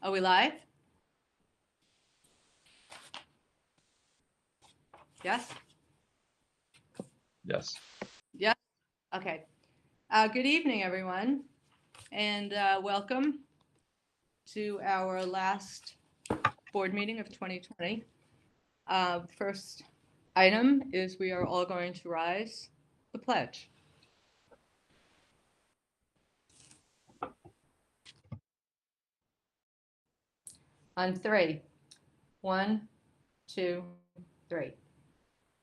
Are we live? Yes? Yes. Yes? Okay. Good evening, everyone, and welcome to our last board meeting of 2020. First item is we are all going to rise the pledge. On three. 1, 2, 3.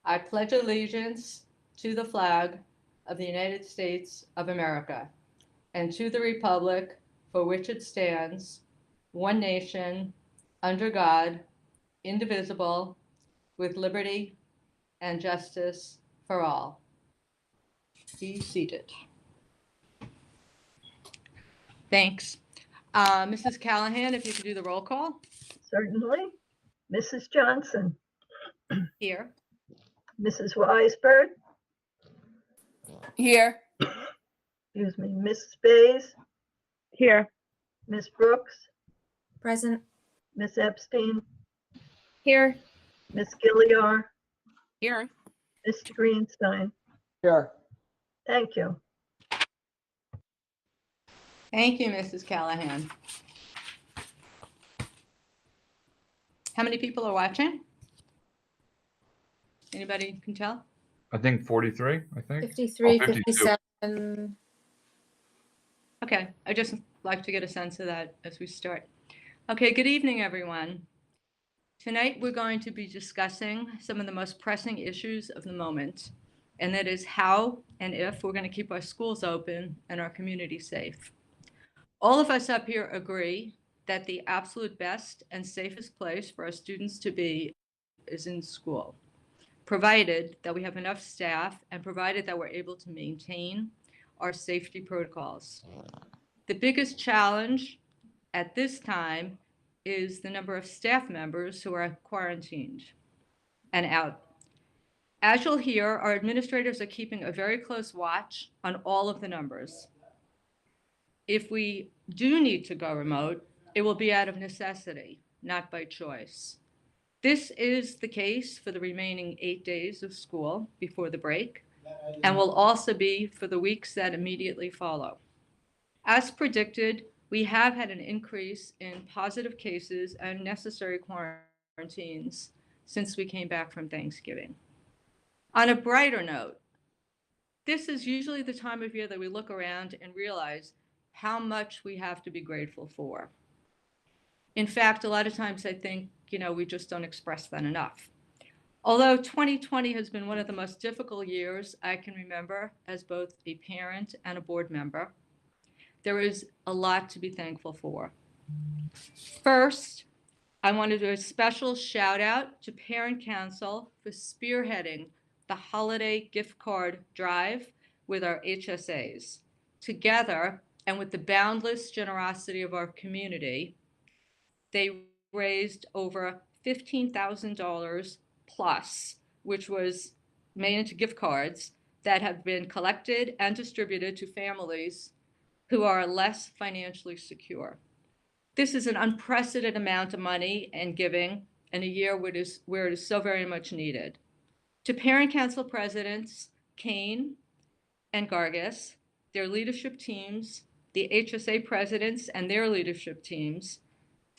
I pledge allegiance to the flag of the United States of America and to the republic for which it stands, one nation, under God, indivisible, with liberty and justice for all. Be seated. Thanks. Mrs. Callahan, if you could do the roll call. Certainly. Mrs. Johnson, Here. Mrs. Weisberg, Here. excuse me, Mrs. Bays, Here. Ms. Brooks, Present. Ms. Epstein, Here. Ms. Gilliar, Here. Mr. Greenstein. Here. Thank you. Thank you, Mrs. Callahan. How many people are watching? Anybody can tell? I think 43, I think. 53, 52. 57. Okay, I just like to get a sense of that as we start. Okay, good evening, everyone. Tonight, we're going to be discussing some of the most pressing issues of the moment, and that is how and if we're going to keep our schools open and our community safe. All of us up here agree that the absolute best and safest place for our students to be is in school, provided that we have enough staff and provided that we're able to maintain our safety protocols. The biggest challenge at this time is the number of staff members who are quarantined and out. As you'll hear, our administrators are keeping a very close watch on all of the numbers. If we do need to go remote, it will be out of necessity, not by choice. This is the case for the remaining 8 days of school before the break, and will also be for the weeks that immediately follow. As predicted, we have had an increase in positive cases and necessary quarantines since we came back from Thanksgiving. On a brighter note, this is usually the time of year that we look around and realize how much we have to be grateful for. In fact, a lot of times I think, we just don't express that enough. Although 2020 has been one of the most difficult years I can remember as both a parent and a board member, there is a lot to be thankful for. First, I want to do a special shout out to Parent Council for spearheading the holiday gift card drive with our HSAs. Together, and with the boundless generosity of our community, they raised over $15,000 plus, which was made into gift cards that have been collected and distributed to families who are less financially secure. This is an unprecedented amount of money and giving in a year where it is so very much needed. To Parent Council Presidents Kane and Gargis, their leadership teams, the HSA presidents and their leadership teams,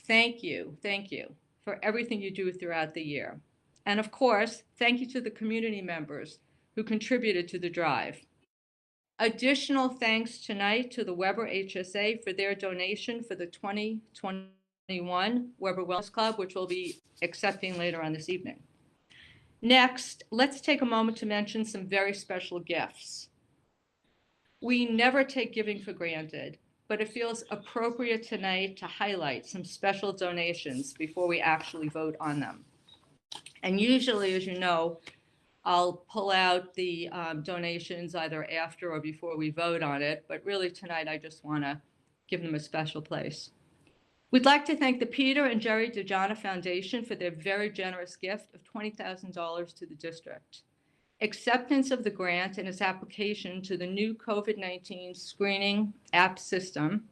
thank you for everything you do throughout the year. And of course, thank you to the community members who contributed to the drive. Additional thanks tonight to the Weber HSA for their donation for the 2021 Weber Wellness Club, which we'll be accepting later on this evening. Next, let's take a moment to mention some very special gifts. We never take giving for granted, but it feels appropriate tonight to highlight some special donations before we actually vote on them. And usually, as you know, I'll pull out the donations either after or before we vote on it, but really tonight I just want to give them a special place. We'd like to thank the Peter and Jerry DeJohna Foundation for their very generous gift of $20,000 to the district. Acceptance of the grant and its application to the new COVID-19 screening app system,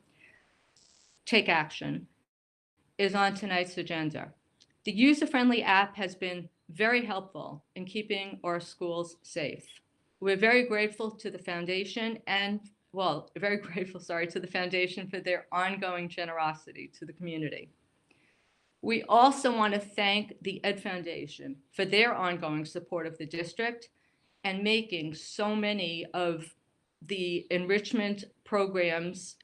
Take Action, is on tonight's agenda. The user-friendly app has been very helpful in keeping our schools safe. We're very grateful to the foundation to the foundation for their ongoing generosity to the community. We also want to thank the Ed Foundation for their ongoing support of the district and making so many of the enriching programs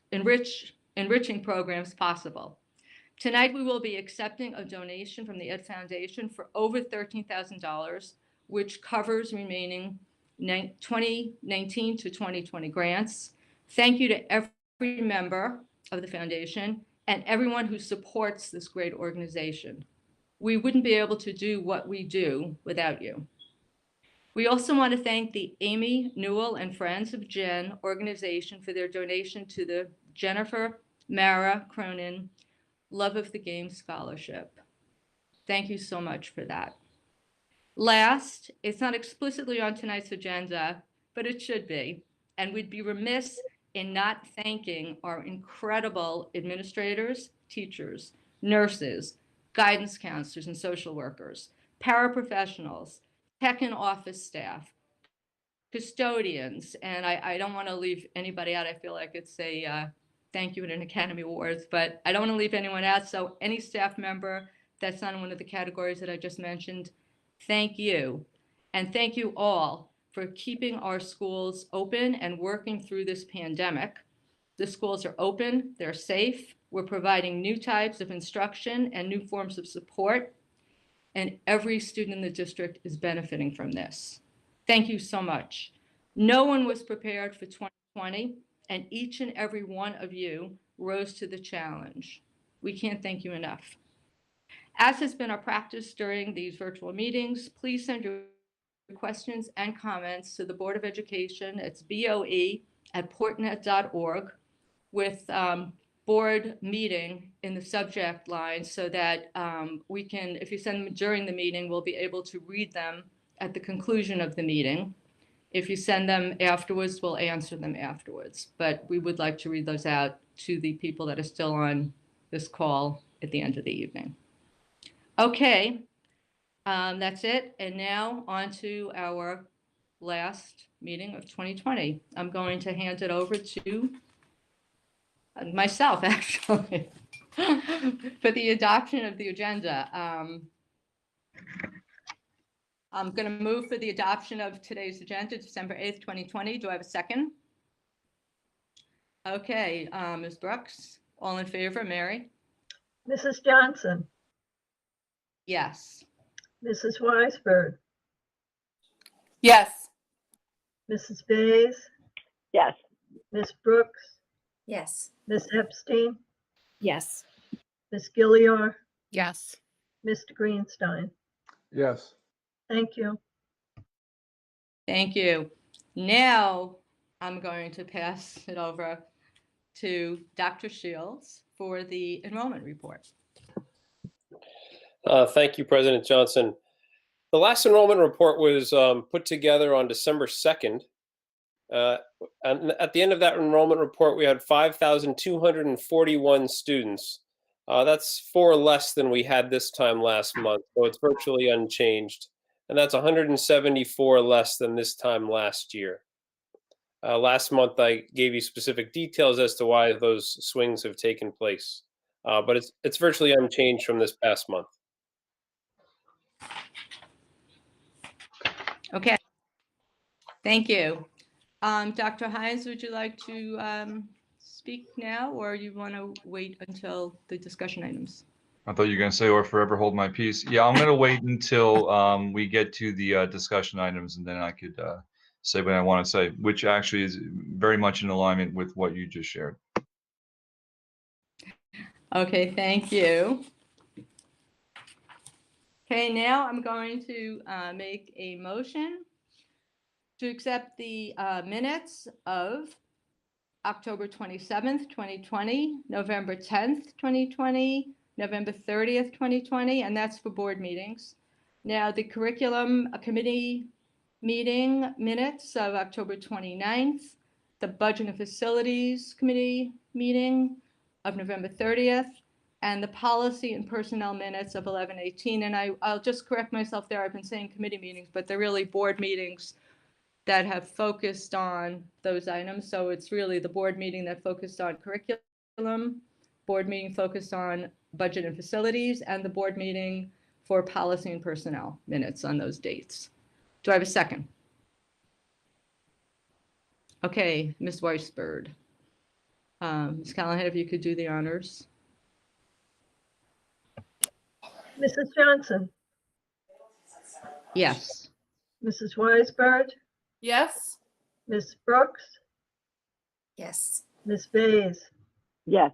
possible. Tonight, we will be accepting a donation from the Ed Foundation for over $13,000, which covers remaining 2019 to 2020 grants. Thank you to every member of the foundation and everyone who supports this great organization. We wouldn't be able to do what we do without you. We also want to thank the Amy Newell and Friends of Jen organization for their donation to the Jennifer Mara Cronin Love of the Game Scholarship. Thank you so much for that. Last, it's not explicitly on tonight's agenda, but it should be, and we'd be remiss in not thanking our incredible administrators, teachers, nurses, guidance counselors and social workers, paraprofessionals, tech and office staff, custodians, and I don't want to leave anybody out. I feel like it's a thank you at an Academy Awards, but I don't want to leave anyone out. So any staff member that's not in one of the categories that I just mentioned, thank you. And thank you all for keeping our schools open and working through this pandemic. The schools are open, they're safe. We're providing new types of instruction and new forms of support. And every student in the district is benefiting from this. Thank you so much. No one was prepared for 2020, and each and every one of you rose to the challenge. We can't thank you enough. As has been our practice during these virtual meetings, please send your questions and comments to the Board of Education. It's BOE@portnet.org with board meeting in the subject line so that we can, if you send them during the meeting, we'll be able to read them at the conclusion of the meeting. If you send them afterwards, we'll answer them afterwards. But we would like to read those out to the people that are still on this call at the end of the evening. Okay, that's it. And now on to our last meeting of 2020. I'm going to hand it over to myself, actually, for the adoption of the agenda. I'm going to move for the adoption of today's agenda, December 8th, 2020. Do I have a second? Okay, Ms. Brooks, all in favor? Mary? Mrs. Johnson, Yes. Mrs. Weisberg, Yes. Mrs. Bays, Yes. Miss Brooks, Yes. Miss Epstein, Yes. Miss Gilliar, Yes. Mr. Greenstein. Yes. Thank you. Thank you. Now I'm going to pass it over to Dr. Shields for the enrollment report. Thank you, President Johnson. The last enrollment report was put together on December 2nd. And at the end of that enrollment report, we had 5,241 students. That's 4 less than we had this time last month, so it's virtually unchanged. And that's 174 less than this time last year. Last month, I gave you specific details as to why those swings have taken place, but it's virtually unchanged from this past month. Okay. Thank you. Dr. Hines, would you like to speak now, or you want to wait until the discussion items? I thought you were going to say, or forever hold my peace. Yeah, I'm going to wait until we get to the discussion items, and then I could say what I want to say, which actually is very much in alignment with what you just shared. Okay, thank you. Okay, now I'm going to make a motion to accept the minutes of October 27th, 2020, November 10th, 2020, November 30th, 2020, and that's for board meetings. Now, the curriculum committee meeting minutes of October 29th, the budget and facilities committee meeting of November 30th, and the policy and personnel minutes of 11/18. And I'll just correct myself there. I've been saying committee meetings, but they're really board meetings that have focused on those items. So it's really the board meeting that focused on curriculum, board meeting focused on budget and facilities, and the board meeting for policy and personnel minutes on those dates. Do I have a second? Okay, Ms. Weisberg. Ms. Callahan, if you could do the honors. Mrs. Johnson, Yes. Mrs. Weisberg, Yes. Ms. Brooks, Yes. Ms. Bays, Yes.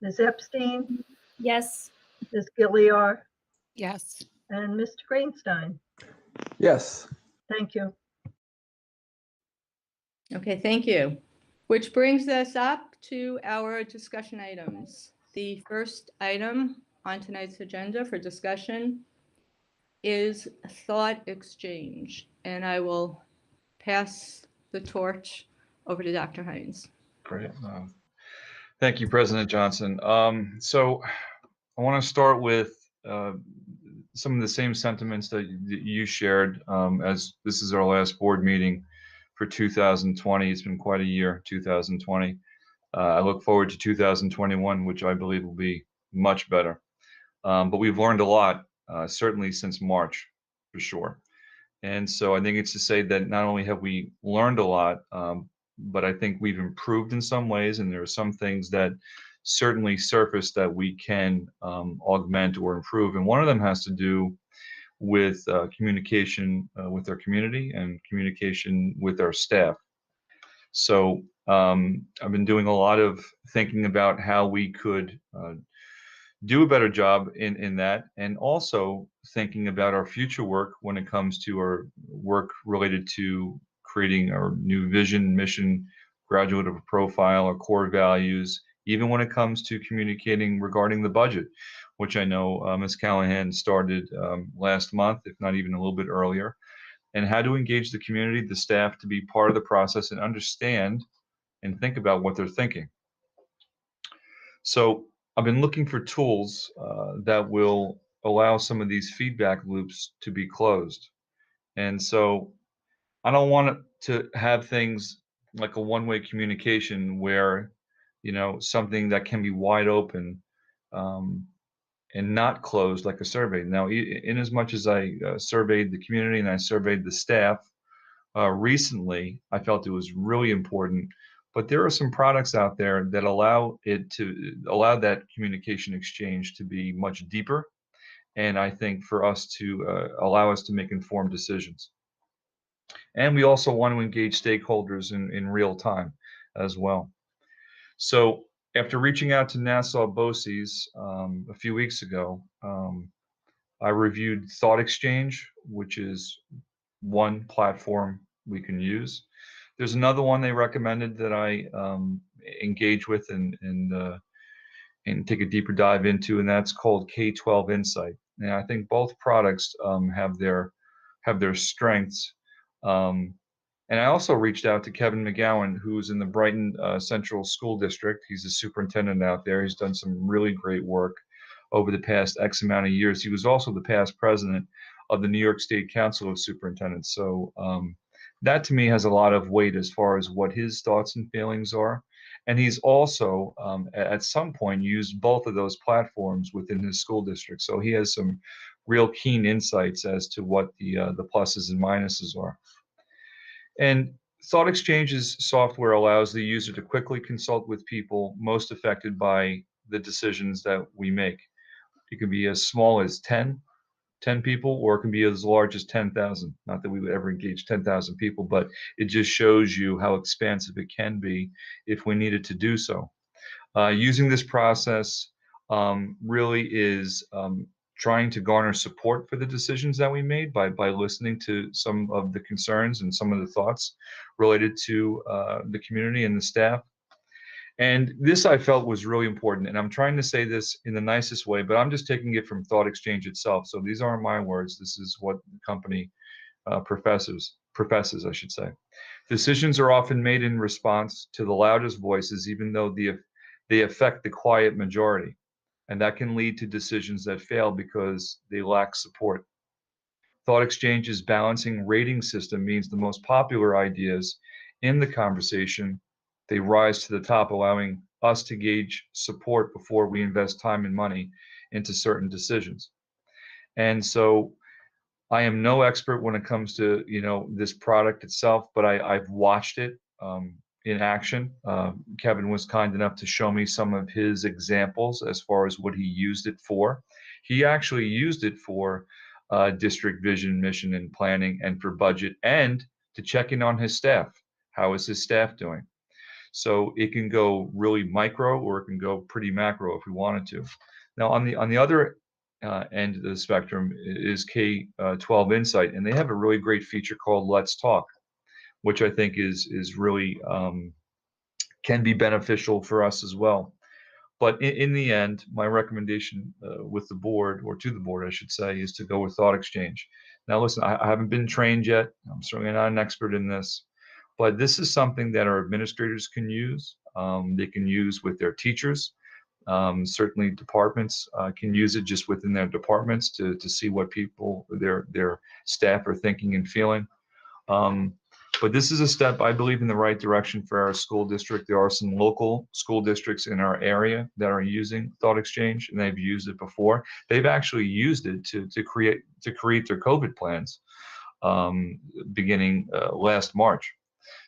Ms. Epstein, Yes. Ms. Gilliar, Yes. and Mr. Greenstein. Yes. Thank you. Okay, thank you. Which brings us up to our discussion items. The first item on tonight's agenda for discussion is thought exchange, and I will pass the torch over to Dr. Hines. Great. Thank you, President Johnson. So I want to start with some of the same sentiments that you shared, as this is our last board meeting for 2020. It's been quite a year, 2020. I look forward to 2021, which I believe will be much better. But we've learned a lot, certainly since March, for sure. And so I think it's to say that not only have we learned a lot, but I think we've improved in some ways, and there are some things that certainly surface that we can augment or improve. And one of them has to do with communication with our community and communication with our staff. So I've been doing a lot of thinking about how we could do a better job in that, and also thinking about our future work when it comes to our work related to creating our new vision, mission, graduate profile, our core values, even when it comes to communicating regarding the budget, which I know Ms. Callahan started last month, if not even a little bit earlier, and how to engage the community, the staff, to be part of the process and understand and think about what they're thinking. So I've been looking for tools that will allow some of these feedback loops to be closed. And so I don't want it to have things like a one-way communication where, you know, something that can be wide open and not closed like a survey. Now, in as much as I surveyed the community and I surveyed the staff recently, I felt it was really important. But there are some products out there that allow that communication exchange to be much deeper, and I think for us to allow us to make informed decisions. And we also want to engage stakeholders in real time as well. So after reaching out to Nassau BOCES a few weeks ago, I reviewed Thought Exchange, which is one platform we can use. There's another one they recommended that I engage with and take a deeper dive into, and that's called K-12 Insight. And I think both products have their strengths. And I also reached out to Kevin McGowan, who's in the Brighton Central School District. He's a superintendent out there. He's done some really great work over the past X amount of years. He was also the past president of the New York State Council of Superintendents. So that to me has a lot of weight as far as what his thoughts and feelings are. And he's also at some point used both of those platforms within his school district. So he has some real keen insights as to what the pluses and minuses are. And Thought Exchange's software allows the user to quickly consult with people most affected by the decisions that we make. It can be as small as 10 people, or it can be as large as 10,000. Not that we would ever engage 10,000 people, but it just shows you how expansive it can be if we needed to do so. Using this process really is trying to garner support for the decisions that we made by listening to some of the concerns and some of the thoughts related to the community and the staff. And this I felt was really important. And I'm trying to say this in the nicest way, but I'm just taking it from Thought Exchange itself. So these aren't my words. This is what the company professes, I should say. Decisions are often made in response to the loudest voices, even though they affect the quiet majority. and that can lead to decisions that fail because they lack support. Thought Exchange's balancing rating system means the most popular ideas in the conversation, they rise to the top, allowing us to gauge support before we invest time and money into certain decisions. And so I am no expert when it comes to, this product itself, but I've watched it in action. Kevin was kind enough to show me some of his examples as far as what he used it for. He actually used it for district vision, mission, and planning, and for budget, and to check in on his staff. How is his staff doing? So it can go really micro, or it can go pretty macro if we wanted to. Now, on the other end of the spectrum is K-12 Insight, and they have a really great feature called Let's Talk, which I think is really can be beneficial for us as well. But in the end, my recommendation with the board, or to the board, I should say, is to go with Thought Exchange. Now, listen, I haven't been trained yet. I'm certainly not an expert in this, but this is something that our administrators can use. They can use with their teachers. Certainly, departments can use it just within their departments to see what people, their staff are thinking and feeling. But this is a step, I believe, in the right direction for our school district. There are some local school districts in our area that are using Thought Exchange, and they've used it before. They've actually used it to create their COVID plans beginning last March.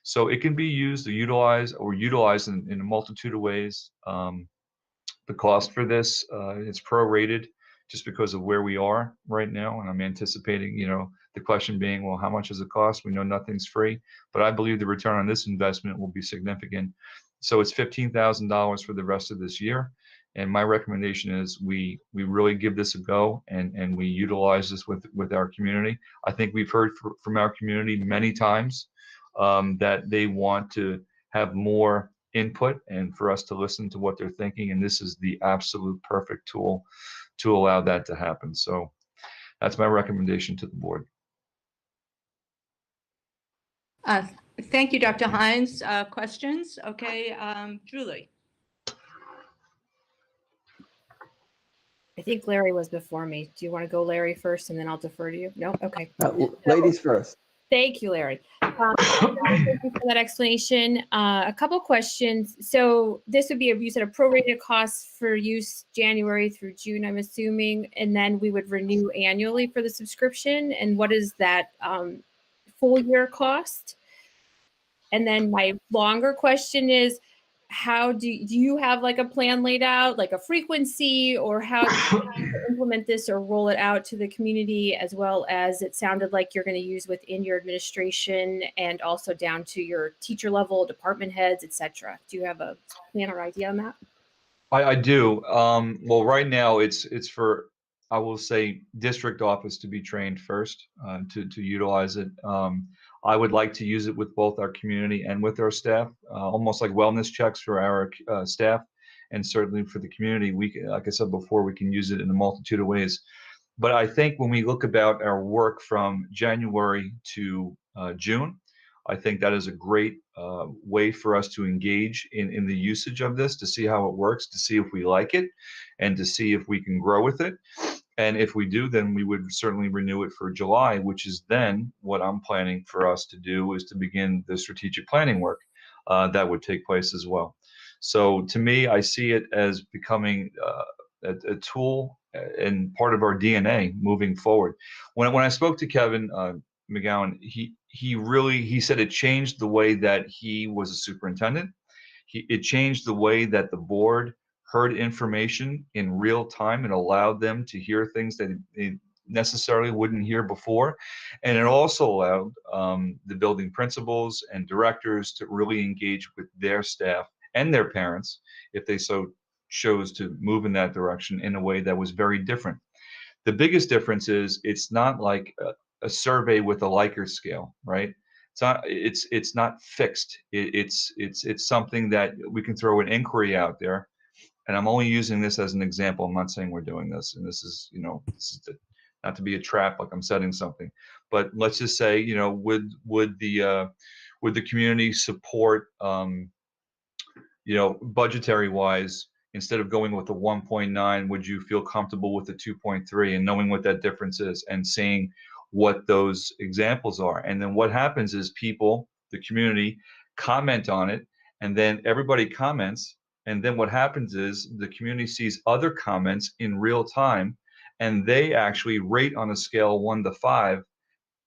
So it can be used or utilized in a multitude of ways. The cost for this is prorated just because of where we are right now, and I'm anticipating, the question being, well, how much does it cost? We know nothing's free, but I believe the return on this investment will be significant. So it's $15,000 for the rest of this year, and my recommendation is we really give this a go and we utilize this with our community. I think we've heard from our community many times that they want to have more input and for us to listen to what they're thinking, and this is the absolute perfect tool to allow that to happen. So that's my recommendation to the board. Thank you, Dr. Hines. Questions? Okay, Julie. I think Larry was before me. Do you want to go Larry first and then I'll defer to you? No? Okay. Ladies first. Thank you, Larry. Thank you for that explanation. A couple questions. So this would be, you said, a prorated cost for use January through June, I'm assuming, and then we would renew annually for the subscription. And what is that full year cost? And then my longer question is, how do you have like a plan laid out, like a frequency, or how do you implement this or roll it out to the community, as well as it sounded like you're going to use within your administration and also down to your teacher level, department heads, etc. Do you have a plan or idea on that? I do. Well, right now it's for, I will say, district office to be trained first to utilize it. I would like to use it with both our community and with our staff, almost like wellness checks for our staff, and certainly for the community. We can, like I said before, we can use it in a multitude of ways. But I think when we look about our work from January to June, I think that is a great way for us to engage in the usage of this, to see how it works, to see if we like it, and to see if we can grow with it. And if we do, then we would certainly renew it for July, which is then what I'm planning for us to do, is to begin the strategic planning work that would take place as well. So to me, I see it as becoming a tool and part of our DNA moving forward. When I spoke to Kevin McGowan, he said it changed the way that he was a superintendent. It changed the way that the board heard information in real time and allowed them to hear things that they necessarily wouldn't hear before. And it also allowed the building principals and directors to really engage with their staff and their parents, if they so chose to move in that direction, in a way that was very different. The biggest difference is it's not like a survey with a Likert scale, right? It's not fixed. It's something that we can throw an inquiry out there. And I'm only using this as an example. I'm not saying we're doing this, and this is not to be a trap, like I'm setting something. But let's just say, would the community support, budgetary wise, instead of going with the 1.9, would you feel comfortable with the 2.3, and knowing what that difference is and seeing what those examples are. And then what happens is people, the community, comment on it, and then everybody comments. And then what happens is the community sees other comments in real time, and they actually rate on a scale 1 to 5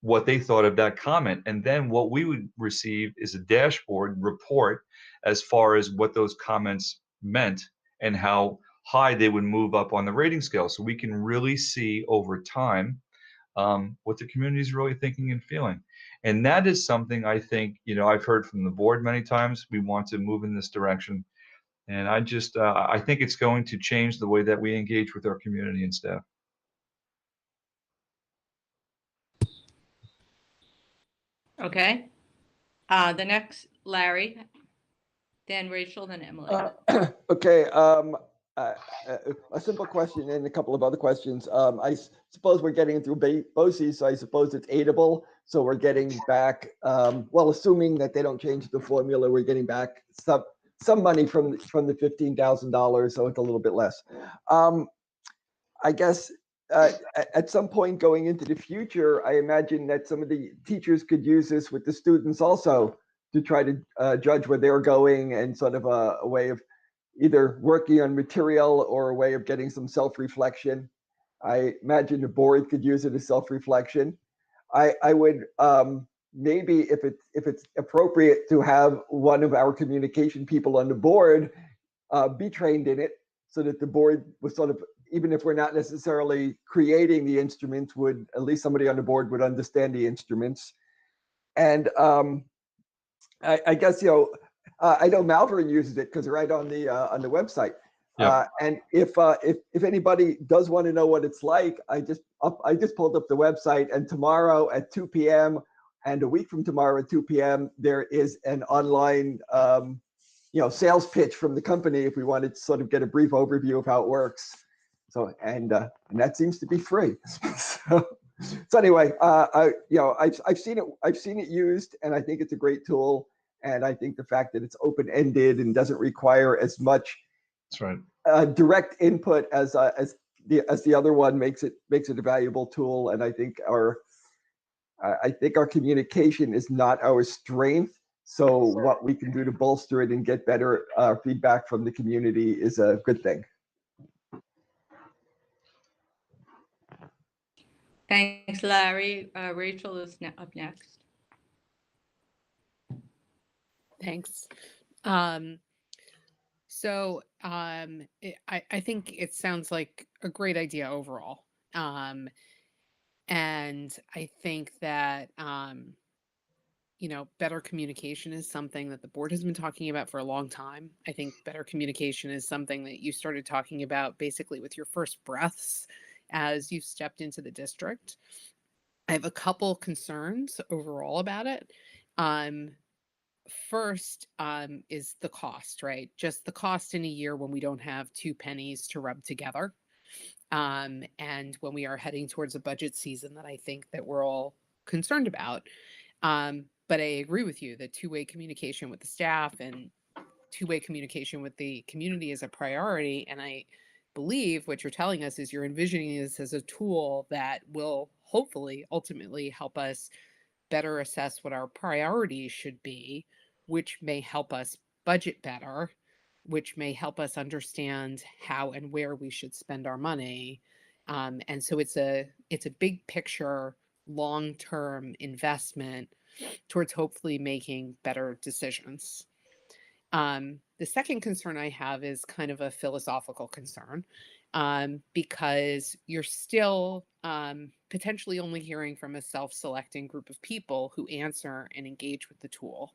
what they thought of that comment. And then what we would receive is a dashboard report as far as what those comments meant and how high they would move up on the rating scale. So we can really see over time what the community is really thinking and feeling. And that is something I think, I've heard from the board many times, we want to move in this direction. And I think it's going to change the way that we engage with our community and staff. Okay. The next, Larry, then Rachel, then Emily. Okay, a simple question and a couple of other questions. I suppose we're getting through BOCES, so I suppose it's aidable. So we're getting back, well, assuming that they don't change the formula, we're getting back some money from the $15,000, so it's a little bit less. I guess at some point going into the future, I imagine that some of the teachers could use this with the students also to try to judge where they're going, and sort of a way of either working on material or a way of getting some self-reflection. I imagine the board could use it as self-reflection. I would maybe, if it's appropriate, to have one of our communication people on the board be trained in it, so that the board was sort of, even if we're not necessarily creating the instruments, would at least somebody on the board would understand the instruments. And I guess, I know Malvern uses it because right on the website. Yeah. And if anybody does want to know what it's like, I just pulled up the website, and tomorrow at 2 p.m. and a week from tomorrow at 2 p.m. there is an online sales pitch from the company if we wanted to sort of get a brief overview of how it works. So and that seems to be free. So anyway, I've seen it used, and I think it's a great tool. And I think the fact that it's open-ended and doesn't require as much That's right. direct input as the other one makes it a valuable tool. And I think our communication is not our strength. So what we can do to bolster it and get better feedback from the community is a good thing. Thanks, Larry. Rachel is up next. Thanks. So I think it sounds like a great idea overall. And I think that, better communication is something that the board has been talking about for a long time. I think better communication is something that you started talking about basically with your first breaths as you stepped into the district. I have a couple concerns overall about it. First is the cost, right? Just the cost in a year when we don't have 2 pennies to rub together. And when we are heading towards a budget season that I think that we're all concerned about. But I agree with you that two-way communication with the staff and two-way communication with the community is a priority. And I believe what you're telling us is you're envisioning this as a tool that will hopefully ultimately help us better assess what our priorities should be, which may help us budget better, which may help us understand how and where we should spend our money. And so it's a big picture, long-term investment towards hopefully making better decisions. The second concern I have is kind of a philosophical concern, because you're still potentially only hearing from a self-selecting group of people who answer and engage with the tool.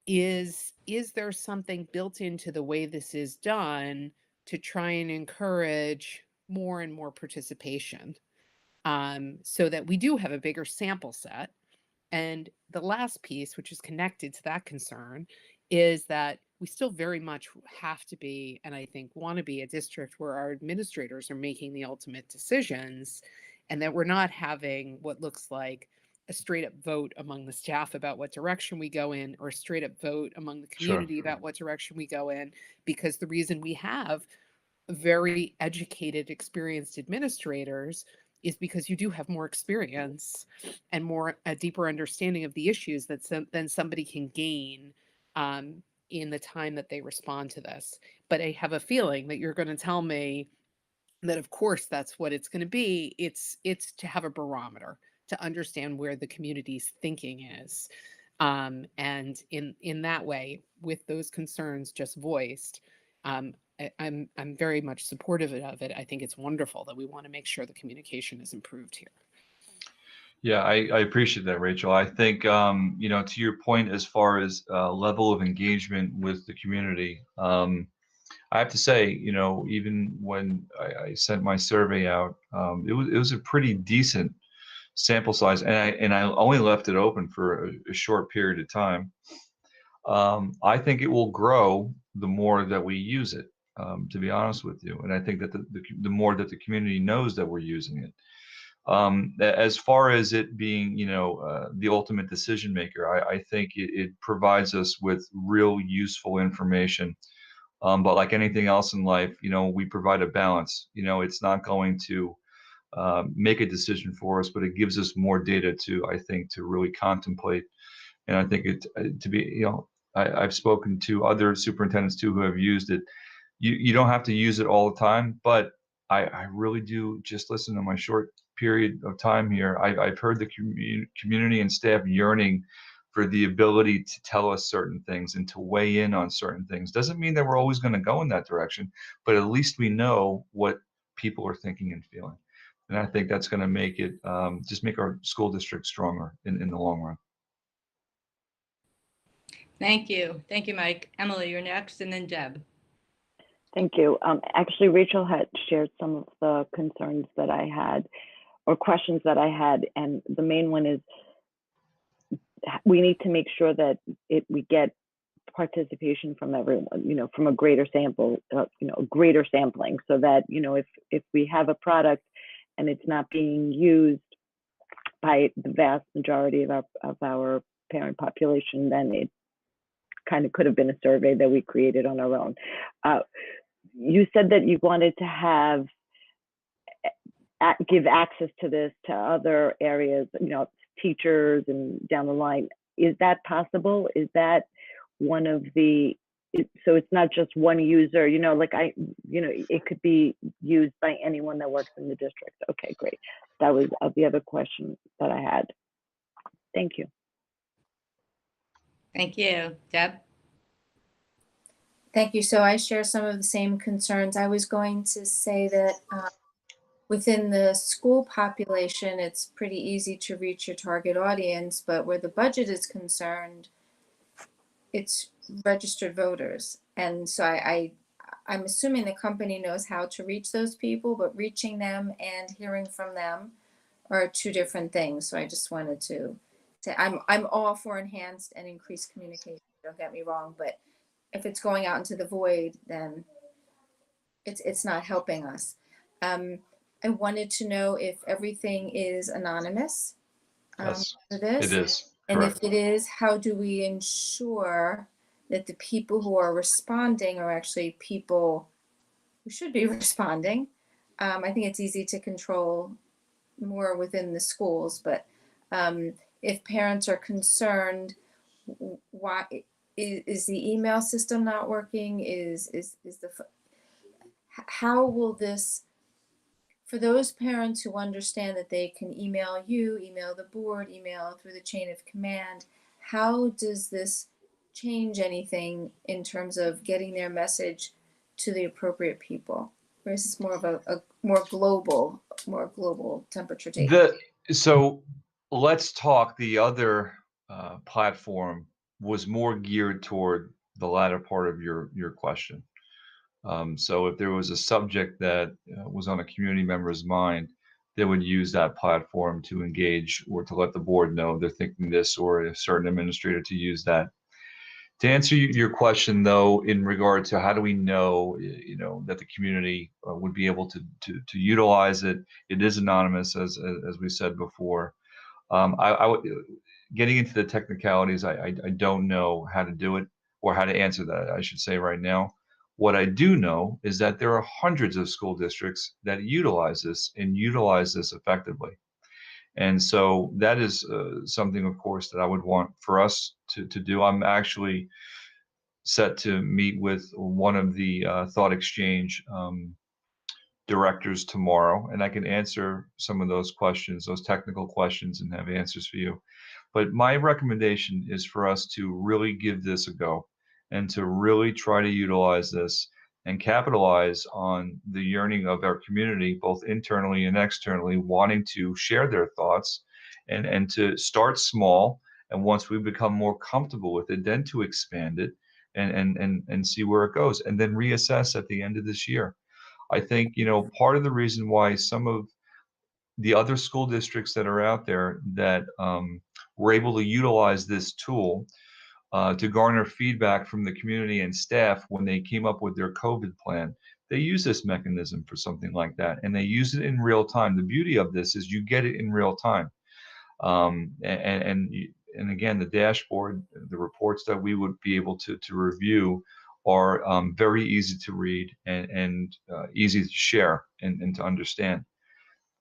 Is there something built into the way this is done to try and encourage more and more participation, so that we do have a bigger sample set? And the last piece, which is connected to that concern, is that we still very much have to be, and I think want to be, a district where our administrators are making the ultimate decisions, and that we're not having what looks like a straight up vote among the staff about what direction we go in, or a straight up vote among the Sure. community about what direction we go in, because the reason we have very educated, experienced administrators is because you do have more experience and a deeper understanding of the issues than somebody can gain in the time that they respond to this. But I have a feeling that you're going to tell me that, of course, that's what it's going to be. It's to have a barometer to understand where the community's thinking is. And in that way, with those concerns just voiced, I'm very much supportive of it. I think it's wonderful that we want to make sure the communication is improved here. Yeah, I appreciate that, Rachel. I think, you know, to your point, as far as level of engagement with the community, I have to say, you know, even when I sent my survey out, it was a pretty decent sample size, and I only left it open for a short period of time. I think it will grow the more that we use it, to be honest with you, and I think that the more that the community knows that we're using it. As far as it being, you know, the ultimate decision maker, I think it provides us with real useful information. But like anything else in life, you know, we provide a balance. You know, it's not going to make a decision for us, but it gives us more data to, I think, to really contemplate. And I think to be, you know, I've spoken to other superintendents too who have used it. You don't have to use it all the time, but I really do just listen to my short period of time here. I've heard the community and staff yearning for the ability to tell us certain things and to weigh in on certain things. Doesn't mean that we're always going to go in that direction, but at least we know what people are thinking and feeling. And I think that's going to make it just make our school district stronger in the long run. Thank you. Thank you, Mike. Emily, you're next, and then Deb. Thank you. Actually, Rachel had shared some of the concerns that I had, or questions that I had, and the main one is we need to make sure that we get participation from everyone, you know, from a greater sample, you know, a greater sampling, so that, you know, if we have a product and it's not being used by the vast majority of our parent population, then it kind of could have been a survey that we created on our own. You said that you wanted to have give access to this to other areas, you know, teachers and down the line. Is that possible? Is that one of the, so it's not just one user, you know, like you know, it could be used by anyone that works in the district. Okay, great. That was the other question that I had. Thank you. Thank you. Deb? Thank you. So I share some of the same concerns. I was going to say that within the school population, it's pretty easy to reach your target audience, but where the budget is concerned, it's registered voters. And so I'm assuming the company knows how to reach those people, but reaching them and hearing from them are two different things. So I just wanted to say I'm all for enhanced and increased communication. Don't get me wrong, but if it's going out into the void, then it's not helping us. I wanted to know if everything is anonymous Yes, for this. it is. And Correct. if it is, how do we ensure that the people who are responding are actually people who should be responding? I think it's easy to control more within the schools, but if parents are concerned, why is the email system not working? How will this, for those parents who understand that they can email you, email the board, email through the chain of command, how does this change anything in terms of getting their message to the appropriate people? Or is this more of a more global temperature take? So let's talk. The other platform was more geared toward the latter part of your question. So if there was a subject that was on a community member's mind, they would use that platform to engage or to let the board know they're thinking this, or a certain administrator to use that. To answer your question, though, in regard to how do we know, you know, that the community would be able to utilize it, it is anonymous, as we said before. Getting into the technicalities, I don't know how to do it or how to answer that, I should say right now. What I do know is that there are hundreds of school districts that utilize this and utilize this effectively. And so that is something, of course, that I would want for us to do. I'm actually set to meet with one of the Thought Exchange directors tomorrow, and I can answer some of those questions, those technical questions, and have answers for you. But my recommendation is for us to really give this a go and to really try to utilize this and capitalize on the yearning of our community, both internally and externally, wanting to share their thoughts and to start small. And once we become more comfortable with it, then to expand it and see where it goes, and then reassess at the end of this year. I think, part of the reason why some of the other school districts that are out there that were able to utilize this tool to garner feedback from the community and staff when they came up with their COVID plan, they use this mechanism for something like that, and they use it in real time. The beauty of this is you get it in real time. And again, the dashboard, the reports that we would be able to review are very easy to read and easy to share and to understand.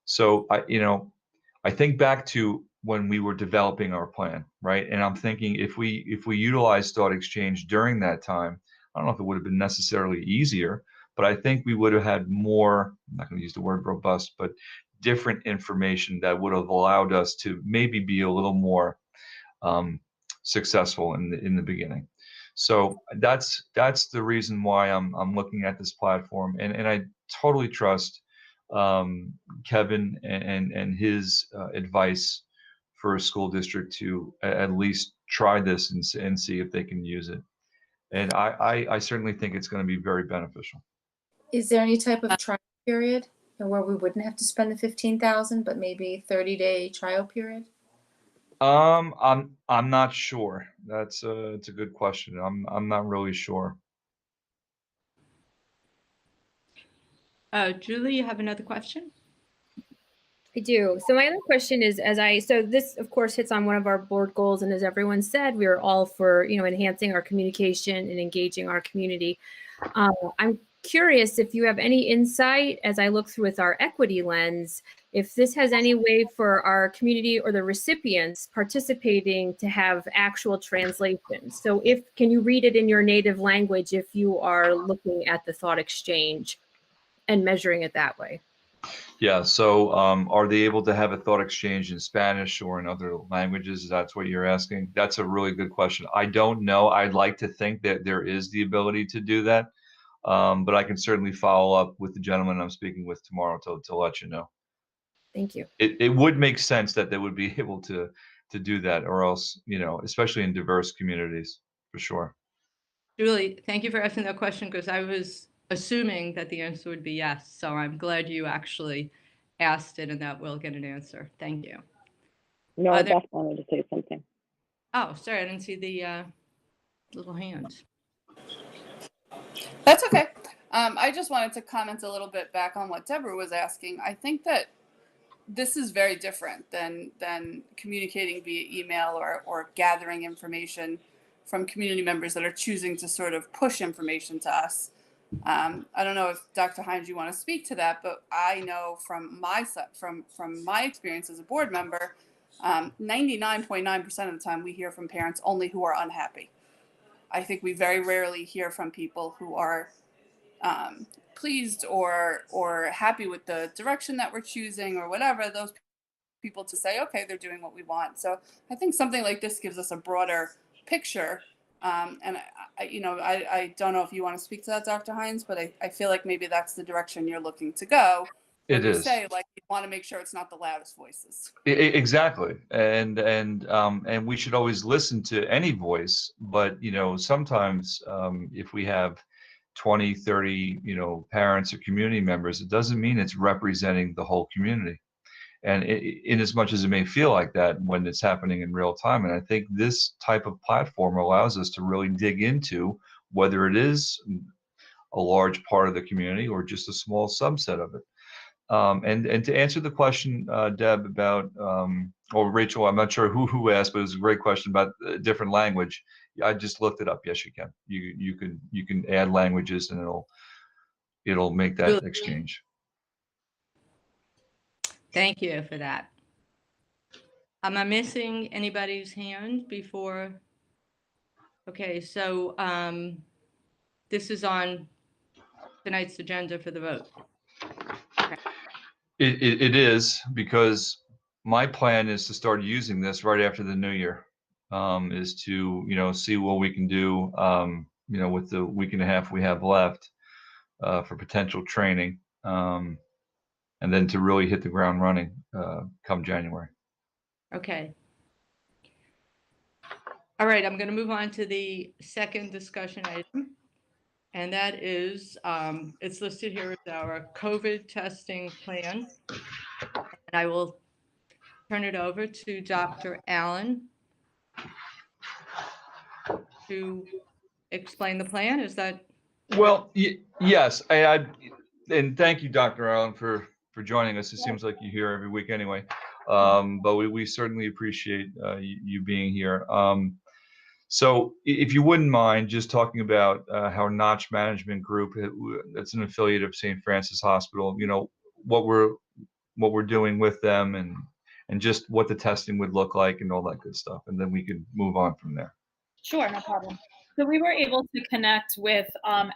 So I think back to when we were developing our plan, right? And I'm thinking if we utilized Thought Exchange during that time, I don't know if it would have been necessarily easier, but I think we would have had more, I'm not going to use the word robust, but different information that would have allowed us to maybe be a little more successful in the beginning. So that's the reason why I'm looking at this platform, and I totally trust Kevin and his advice for a school district to at least try this and see if they can use it. And I certainly think it's going to be very beneficial. Is there any type of trial period where we wouldn't have to spend the 15,000, but maybe 30-day trial period? I'm not sure. It's a good question. I'm not really sure. Julie, you have another question? I do. So my other question is, so this of course hits on one of our board goals, and as everyone said, we are all for, enhancing our communication and engaging our community. I'm curious if you have any insight as I look through with our equity lens, if this has any way for our community or the recipients participating to have actual translation. So can you read it in your native language if you are looking at the Thought Exchange and measuring it that way? Yeah. So are they able to have a Thought Exchange in Spanish or in other languages? That's what you're asking. That's a really good question. I don't know. I'd like to think that there is the ability to do that. But I can certainly follow up with the gentleman I'm speaking with tomorrow to let you know. Thank you. It would make sense that they would be able to do that, or else, especially in diverse communities, for sure. Julie, thank you for asking that question, because I was assuming that the answer would be yes. So I'm glad you actually asked it and that we'll get an answer. Thank you. No, I just wanted to say something. Oh, sorry, I didn't see the little hand. That's okay. I just wanted to comment a little bit back on what Deborah was asking. I think that this is very different than communicating via email or gathering information from community members that are choosing to sort of push information to us. I don't know if Dr. Hines, you want to speak to that, but I know from my experience as a board member, 99.9% of the time we hear from parents only who are unhappy. I think we very rarely hear from people who are pleased or happy with the direction that we're choosing or whatever. Those people to say, okay, they're doing what we want. So I think something like this gives us a broader picture. And I don't know if you want to speak to that, Dr. Hines, but I feel like maybe that's the direction you're looking to go. It is. Say, like, you want to make sure it's not the loudest voices. Exactly. And we should always listen to any voice, but sometimes if we have 20, 30, parents or community members, it doesn't mean it's representing the whole community. And in as much as it may feel like that when it's happening in real time. And I think this type of platform allows us to really dig into whether it is a large part of the community or just a small subset of it. And to answer the question, Deb, about or Rachel, I'm not sure who asked, but it was a great question about a different language. I just looked it up. Yes, you can. You can add languages, and it'll make that Really? exchange. Thank you for that. Am I missing anybody's hand before? Okay, so this is on tonight's agenda for the vote. It is, because my plan is to start using this right after the new year, is to, see what we can do, with the week and a half we have left for potential training, and then to really hit the ground running come January. Okay. All right, I'm going to move on to the second discussion item. And that is, it's listed here as our COVID testing plan. And I will turn it over to Dr. Allen to explain the plan. Is that? Well, yes, and thank you, Dr. Allen, for joining us. It seems like you're here every week anyway, but we certainly appreciate you being here. So if you wouldn't mind just talking about how Notch Management Group, that's an affiliate of St. Francis Hospital, what we're doing with them, and just what the testing would look like and all that good stuff, and then we could move on from there. Sure, no problem. So we were able to connect with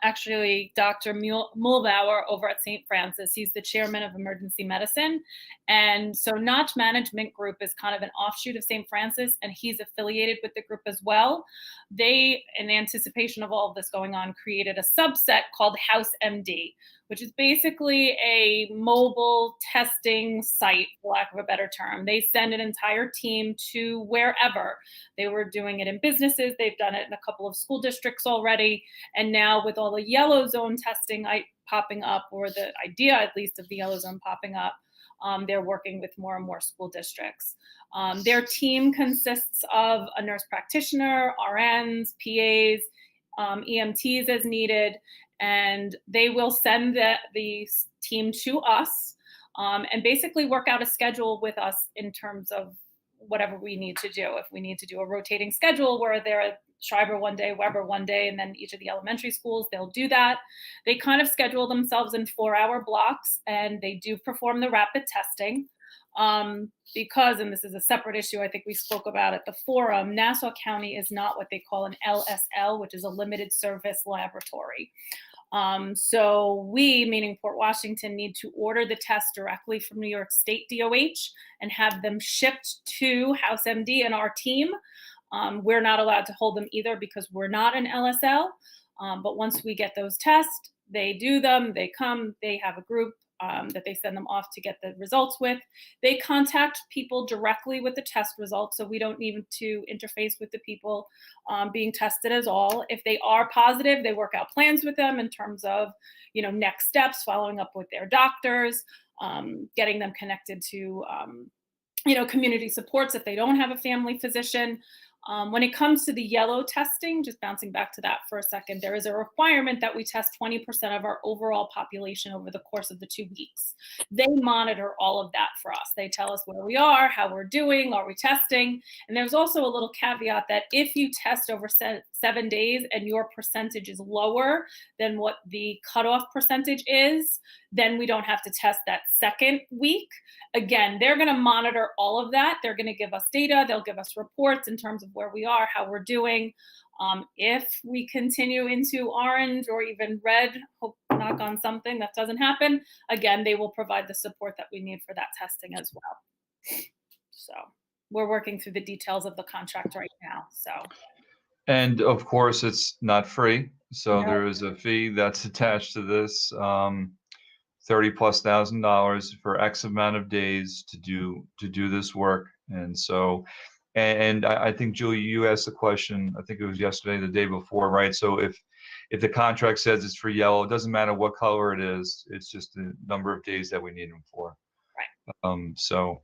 actually Dr. Muhlbauer over at St. Francis. He's the chairman of emergency medicine. And so Notch Management Group is kind of an offshoot of St. Francis, and he's affiliated with the group as well. They, in anticipation of all of this going on, created a subset called House MD, which is basically a mobile testing site, for lack of a better term. They send an entire team to wherever. They were doing it in businesses. They've done it in a couple of school districts already. And now with all the yellow zone testing popping up, or the idea at least of the yellow zone popping up, they're working with more and more school districts. Their team consists of a nurse practitioner, RNs, PAs, EMTs as needed, and they will send the team to us and basically work out a schedule with us in terms of whatever we need to do. If we need to do a rotating schedule where they're at Schreiber one day, Weber one day, and then each of the elementary schools, they'll do that. They kind of schedule themselves in 4-hour blocks, and they do perform the rapid testing. Because, and this is a separate issue I think we spoke about at the forum, Nassau County is not what they call an LSL, which is a limited service laboratory. So we, meaning Port Washington, need to order the test directly from New York State DOH and have them shipped to House MD and our team. We're not allowed to hold them either because we're not an LSL. But once we get those tests, they do them, they come, they have a group that they send them off to get the results with. They contact people directly with the test results, so we don't need to interface with the people being tested at all. If they are positive, they work out plans with them in terms of, next steps, following up with their doctors, getting them connected to, community supports if they don't have a family physician. When it comes to the yellow testing, just bouncing back to that for a second, there is a requirement that we test 20% of our overall population over the course of the 2 weeks. They monitor all of that for us. They tell us where we are, how we're doing, are we testing? And there's also a little caveat that if you test over 7 days and your percentage is lower than what the cutoff percentage is, then we don't have to test that second week. Again, they're going to monitor all of that. They're going to give us data. They'll give us reports in terms of where we are, how we're doing. If we continue into orange or even red, hope knock on something that doesn't happen, again, they will provide the support that we need for that testing as well. So we're working through the details of the contract right now. So. And of course, it's not free. So No. there is a fee that's attached to this, $30,000+ for X amount of days to do this work. And so, and I think, Julie, you asked the question, I think it was yesterday, the day before, right? So if the contract says it's for yellow, it doesn't matter what color it is, it's just the number of days that we need them for. Right. So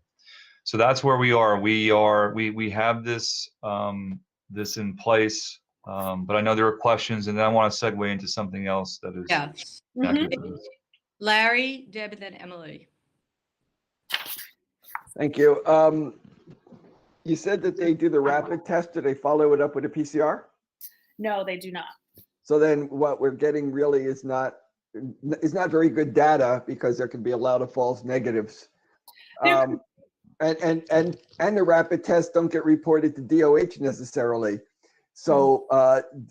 that's where we are. We have this, this in place, but I know there are questions, and then I want to segue into something else that is. Yes. Larry, Deb, and then Emily. Thank you. You said that they do the rapid test. Do they follow it up with a PCR? No, they do not. So then what we're getting really is not very good data because there can be a lot of false negatives. There- And the rapid tests don't get reported to DOH necessarily. So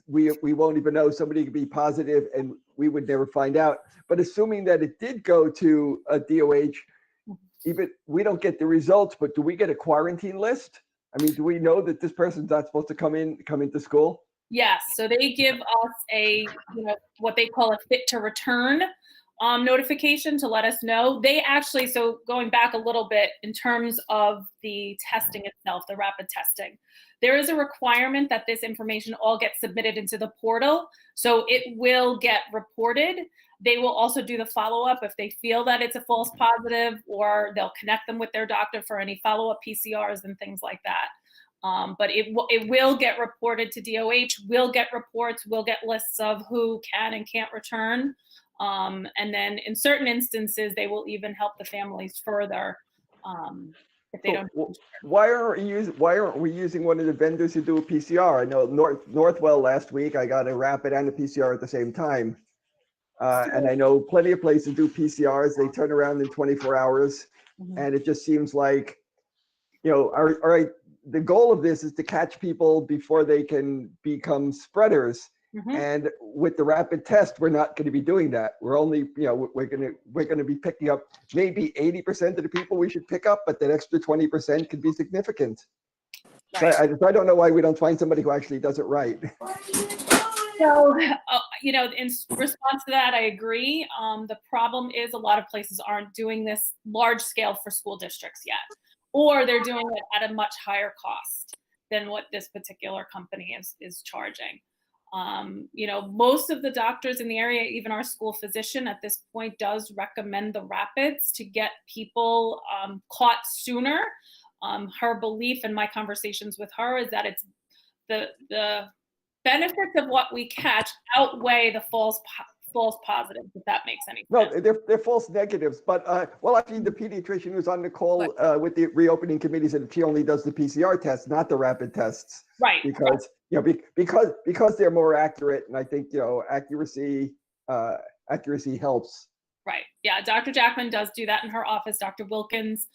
we won't even know. Somebody could be positive and we would never find out. But assuming that it did go to a DOH, even we don't get the results, but do we get a quarantine list? I mean, do we know that this person's not supposed to come into school? Yes, so they give us a, what they call a fit to return notification to let us know. They actually, so going back a little bit in terms of the testing itself, the rapid testing, there is a requirement that this information all gets submitted into the portal. So it will get reported. They will also do the follow-up if they feel that it's a false positive, or they'll connect them with their doctor for any follow-up PCRs and things like that. But it will get reported to DOH, we'll get reports, we'll get lists of who can and can't return. And then in certain instances, they will even help the families further if they don't. Why aren't we using one of the vendors who do a PCR? I know Northwell last week, I got a rapid and a PCR at the same time. And I know plenty of places do PCRs. They turn around in 24 hours. And it just seems like, all right, the goal of this is to catch people before they can become spreaders. And with the rapid test, we're not going to be doing that. We're only, we're going to be picking up maybe 80% of the people we should pick up, but that extra 20% could be significant. Right. So I don't know why we don't find somebody who actually does it right. So, in response to that, I agree. The problem is a lot of places aren't doing this large scale for school districts yet, or they're doing it at a much higher cost than what this particular company is charging. Most of the doctors in the area, even our school physician at this point, does recommend the rapids to get people caught sooner. Her belief in my conversations with her is that it's the benefits of what we catch outweigh the false positives, if that makes any sense. No, they're false negatives. But actually, the pediatrician who's on the call with the reopening committee said she only does the PCR tests, not the rapid tests. Right. Because because they're more accurate, and I think accuracy helps. Right. Yeah. Dr. Jackman does do that in her office. Dr. Wilkins,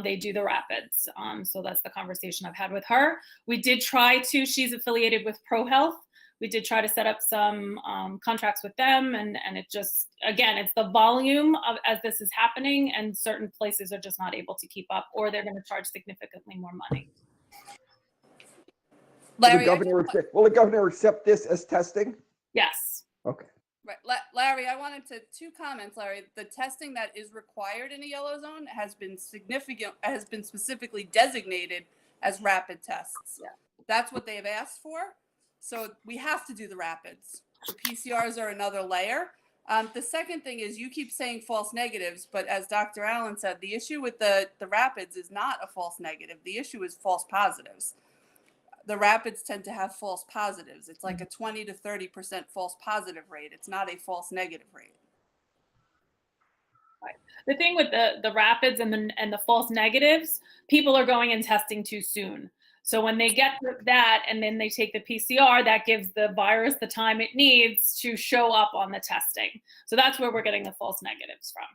they do the rapids. So that's the conversation I've had with her. We did try to. She's affiliated with ProHealth. We did try to set up some contracts with them, and it just, again, it's the volume of as this is happening, and certain places are just not able to keep up, or they're going to charge significantly more money. Larry, will the governor accept this as testing? Yes. Okay. Right. Larry, I wanted two comments, Larry. The testing that is required in a yellow zone has been specifically designated as rapid tests. Yeah. That's what they've asked for. So we have to do the rapids. The PCRs are another layer. The second thing is you keep saying false negatives, but as Dr. Allen said, the issue with the rapids is not a false negative. The issue is false positives. The rapids tend to have false positives. It's like a 20 to 30% false positive rate. It's not a false negative rate. Right. The thing with the rapids and the false negatives, people are going and testing too soon. So when they get that and then they take the PCR, that gives the virus the time it needs to show up on the testing. So that's where we're getting the false negatives from.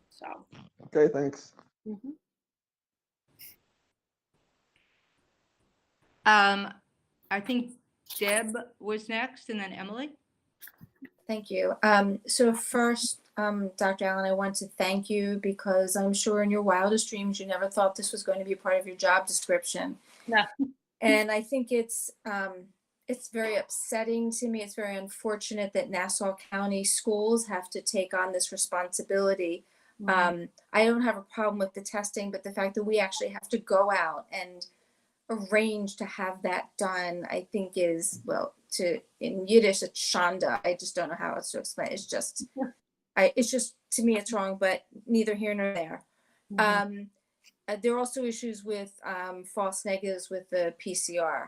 So. Okay, thanks. Mm-hmm. I think Deb was next, and then Emily. Thank you. So first, Dr. Allen, I want to thank you because I'm sure in your wildest dreams you never thought this was going to be part of your job description. No. And I think it's very upsetting to me. It's very unfortunate that Nassau County schools have to take on this responsibility. I don't have a problem with the testing, but the fact that we actually have to go out and arrange to have that done, I think is, well, in Yiddish, it's shanda. I just don't know how else to explain. It's just, to me, it's wrong, but neither here nor there. There are also issues with false negatives with the PCR.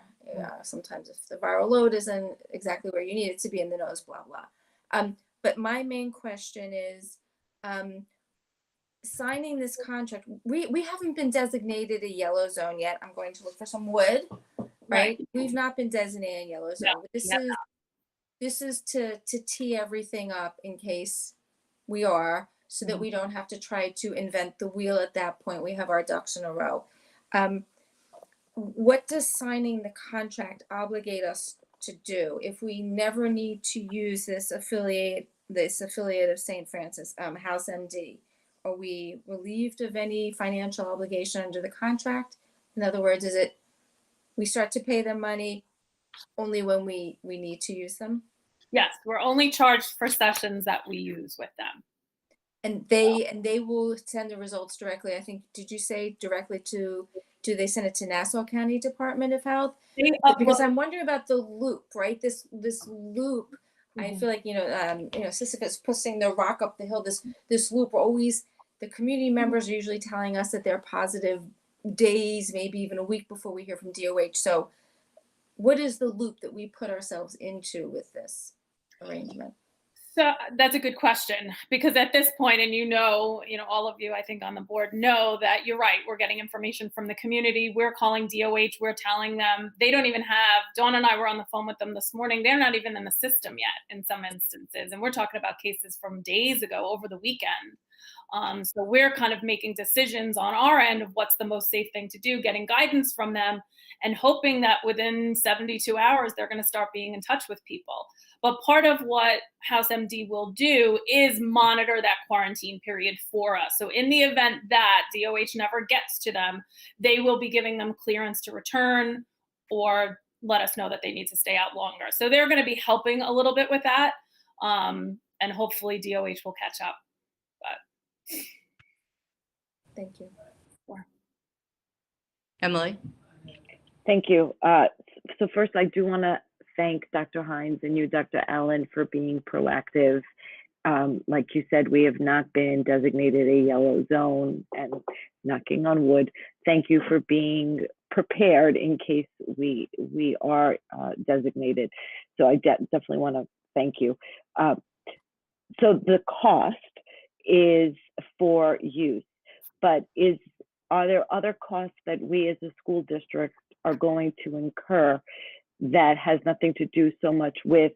Sometimes if the viral load isn't exactly where you need it to be in the nose, blah, blah. But my main question is, signing this contract, we haven't been designated a yellow zone yet. I'm going to look for some wood, right? We've not been designated a yellow zone. But this is to tee everything up in case we are, so that we don't have to try to invent the wheel at that point. We have our ducks in a row. What does signing the contract obligate us to do if we never need to use this affiliate of St. Francis, House MD? Are we relieved of any financial obligation under the contract? In other words, is it we start to pay them money only when we need to use them? Yes, we're only charged for sessions that we use with them. And they will send the results directly. I think, did you say directly to, do they send it to Nassau County Department of Health? Because I'm wondering about the loop, right? This loop, I feel like, Sisyphus pushing the rock up the hill, this loop, we're always, the community members are usually telling us that they're positive days, maybe even a week before we hear from DOH. So what is the loop that we put ourselves into with this arrangement? So that's a good question, because at this point, and all of you, I think on the board know that you're right. We're getting information from the community. We're calling DOH. We're telling them they don't even have, Dawn and I were on the phone with them this morning. They're not even in the system yet in some instances. And we're talking about cases from days ago over the weekend. So we're kind of making decisions on our end of what's the most safe thing to do, getting guidance from them and hoping that within 72 hours, they're going to start being in touch with people. But part of what House MD will do is monitor that quarantine period for us. So in the event that DOH never gets to them, they will be giving them clearance to return or let us know that they need to stay out longer. So they're going to be helping a little bit with that. And hopefully DOH will catch up. But thank you. Emily? Thank you. So first, I do want to thank Dr. Hines and you, Dr. Allen, for being proactive. Like you said, we have not been designated a yellow zone, and knocking on wood, thank you for being prepared in case we are designated. So I definitely want to thank you. So the cost is for use, but are there other costs that we as a school district are going to incur that has nothing to do so much with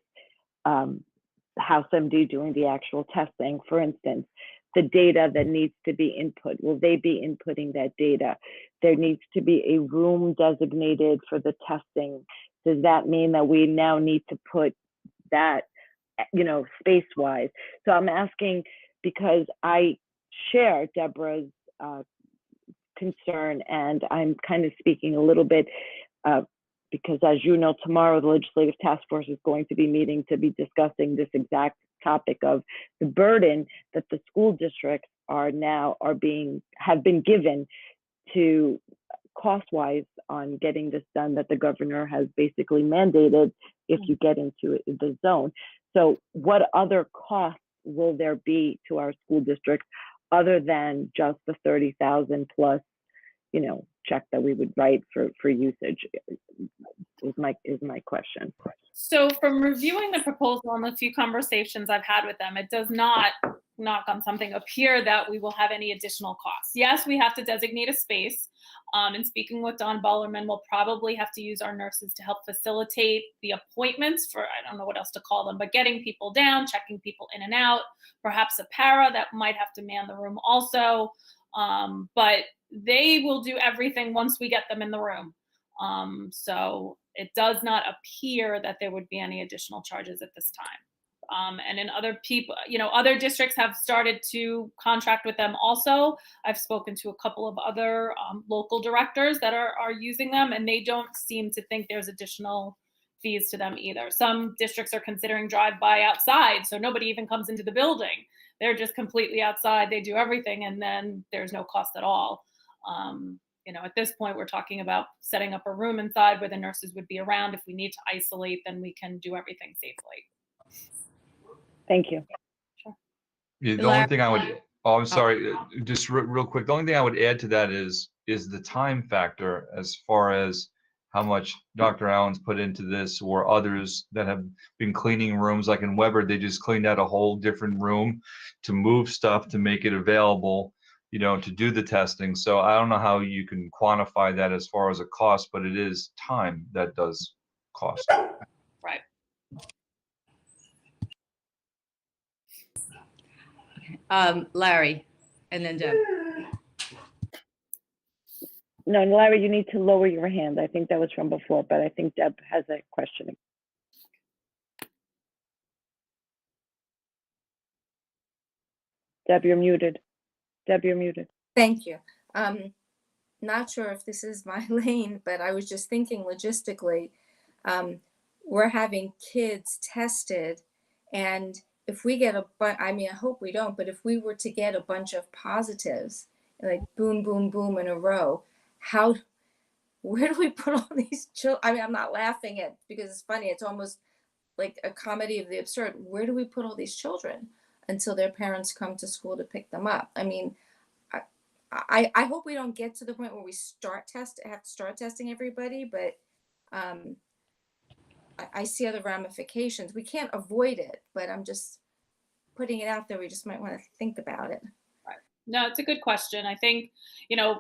House MD doing the actual testing? For instance, the data that needs to be input, will they be inputting that data? There needs to be a room designated for the testing. Does that mean that we now need to put that, space-wise? So I'm asking because I share Deborah's concern, and I'm kind of speaking a little bit because, as you know, tomorrow the Legislative Task Force is going to be meeting to be discussing this exact topic of the burden that the school districts have been given to cost-wise on getting this done, that the governor has basically mandated if you get into the zone. So what other costs will there be to our school districts other than just the 30,000 plus, check that we would write for usage? Is my question. So from reviewing the proposal and the few conversations I've had with them, it does not, knock on something, appear that we will have any additional costs. Yes, we have to designate a space. And speaking with Don Bullerman, we'll probably have to use our nurses to help facilitate the appointments for, I don't know what else to call them, but getting people down, checking people in and out, perhaps a para that might have to man the room also. But they will do everything once we get them in the room. So it does not appear that there would be any additional charges at this time. And in other other districts have started to contract with them also. I've spoken to a couple of other local directors that are using them, and they don't seem to think there's additional fees to them either. Some districts are considering drive-by outside, so nobody even comes into the building. They're just completely outside. They do everything, and then there's no cost at all. At this point, we're talking about setting up a room inside where the nurses would be around. If we need to isolate, then we can do everything safely. Thank you. Sure. Yeah, the only thing I would, I'm sorry, just real quick. The only thing I would add to that is the time factor, as far as how much Dr. Allen's put into this, or others that have been cleaning rooms, like in Weber, they just cleaned out a whole different room to move stuff to make it available. to do the testing. So I don't know how you can quantify that as far as a cost, but it is time that does cost. Right. Larry, and then Deb. No, Larry, you need to lower your hand. I think that was from before, but I think Deb has a question. Deb, you're muted. Deb, you're muted. Thank you. Not sure if this is my lane, but I was just thinking logistically, we're having kids tested, and if we get I mean, I hope we don't, but if we were to get a bunch of positives, like boom, boom, boom in a row, where do we put all these children? I mean, I'm not laughing at because it's funny. It's almost like a comedy of the absurd. Where do we put all these children until their parents come to school to pick them up? I mean, I hope we don't get to the point where we have to start testing everybody, but I see other ramifications. We can't avoid it, but I'm just putting it out there. We just might want to think about it. No, it's a good question. I think,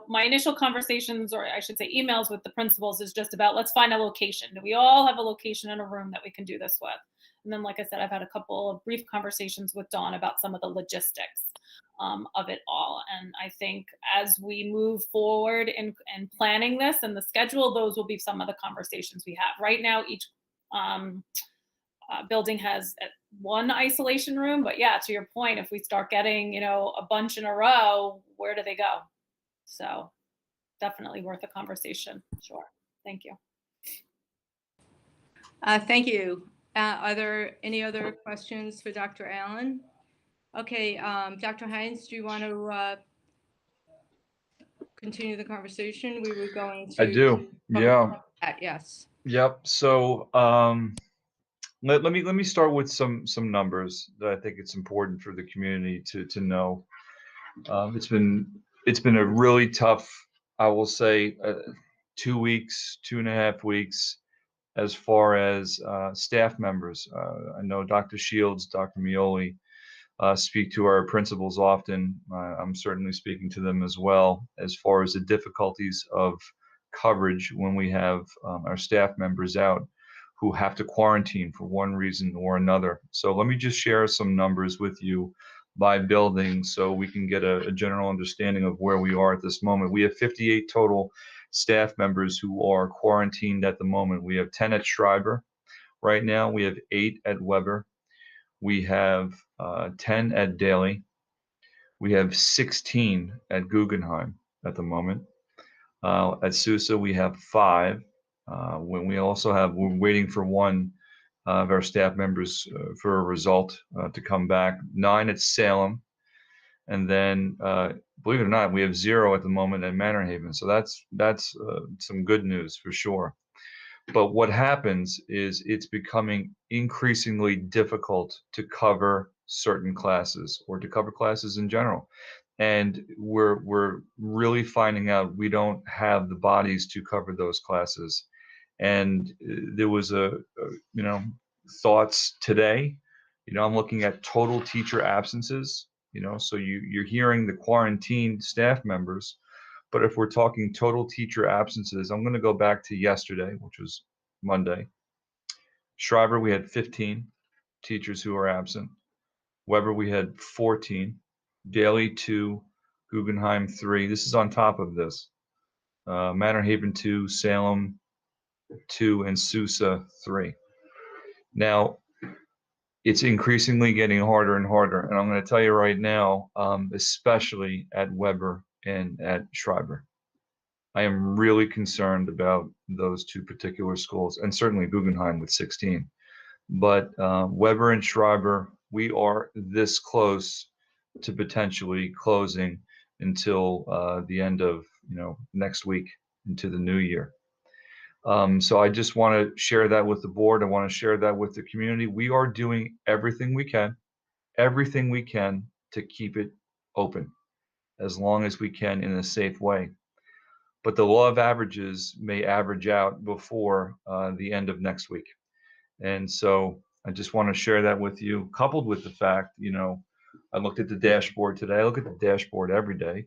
my initial conversations, or I should say emails with the principals, is just about, let's find a location. Do we all have a location in a room that we can do this with? And then, like I said, I've had a couple of brief conversations with Dawn about some of the logistics of it all. And I think as we move forward in planning this and the schedule, those will be some of the conversations we have. Right now, each building has one isolation room, but yeah, to your point, if we start getting, a bunch in a row, where do they go? So definitely worth a conversation. Sure. Thank you. Thank you. Are there any other questions for Dr. Allen? Okay, Dr. Hines, do you want to continue the conversation? We were going to. I do. Yeah. Yes. Yep. So let me start with some numbers that I think it's important for the community to know. It's been a really tough, I will say, 2 weeks, 2.5 weeks, as far as staff members. I know Dr. Shields, Dr. Mioli speak to our principals often. I'm certainly speaking to them as well, as far as the difficulties of coverage when we have our staff members out who have to quarantine for one reason or another. So let me just share some numbers with you by building so we can get a general understanding of where we are at this moment. We have 58 total staff members who are quarantined at the moment. We have 10 at Schreiber right now. We have 8 at Weber. We have 10 at Daly. We have 16 at Guggenheim at the moment. At Sousa, we have 5. When we're waiting for one of our staff members for a result to come back. 9 at Salem. And then, believe it or not, we have 0 at the moment at Manor Haven. So that's some good news for sure. But what happens is it's becoming increasingly difficult to cover certain classes or to cover classes in general. And we're really finding out we don't have the bodies to cover those classes. And there was thoughts today, I'm looking at total teacher absences, so you're hearing the quarantined staff members. But if we're talking total teacher absences, I'm going to go back to yesterday, which was Monday. Schreiber, we had 15 teachers who were absent. Weber, we had 14. Daly, 2. Guggenheim, 3. This is on top of this. Manor Haven, 2. Salem, 2. And Sousa, 3. Now, it's increasingly getting harder and harder. And I'm going to tell you right now, especially at Weber and at Schreiber. I am really concerned about those 2 particular schools, and certainly Guggenheim with 16. But Weber and Schreiber, we are this close to potentially closing until the end of next week into the new year. So I just want to share that with the board. I want to share that with the community. We are doing everything we can to keep it open as long as we can in a safe way. But the law of averages may average out before the end of next week. And so I just want to share that with you, coupled with the fact, I looked at the dashboard today. I look at the dashboard every day.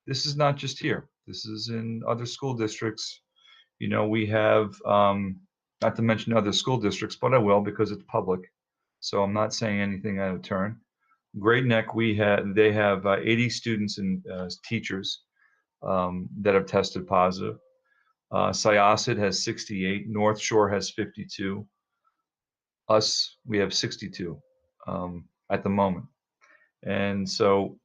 This is not just here. This is in other school districts. You know, we have, not to mention other school districts, but I will because it's public. So I'm not saying anything out of turn. Great Neck, they have 80 students and teachers that have tested positive. Syosset has 68. North Shore has 52. Us, we have 62 at the moment. And so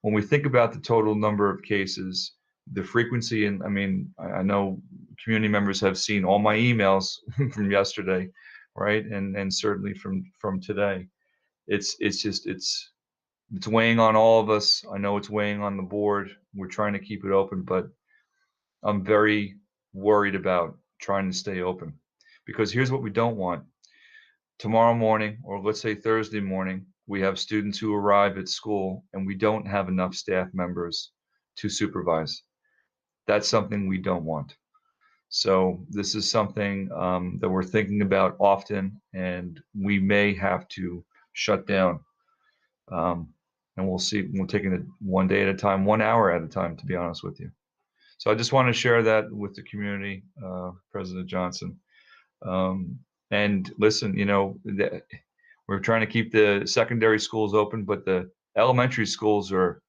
when we think about the total number of cases, the frequency, and I mean, I know community members have seen all my emails from yesterday, right? And certainly from today. It's weighing on all of us. I know it's weighing on the board. We're trying to keep it open, but I'm very worried about trying to stay open, because here's what we don't want. Tomorrow morning, or let's say Thursday morning, we have students who arrive at school and we don't have enough staff members to supervise. That's something we don't want. So this is something that we're thinking about often, and we may have to shut down. And we'll see. We're taking it one day at a time, 1 hour at a time, to be honest with you. So I just want to share that with the community, President Johnson. And listen, you know, we're trying to keep the secondary schools open, but the elementary schools are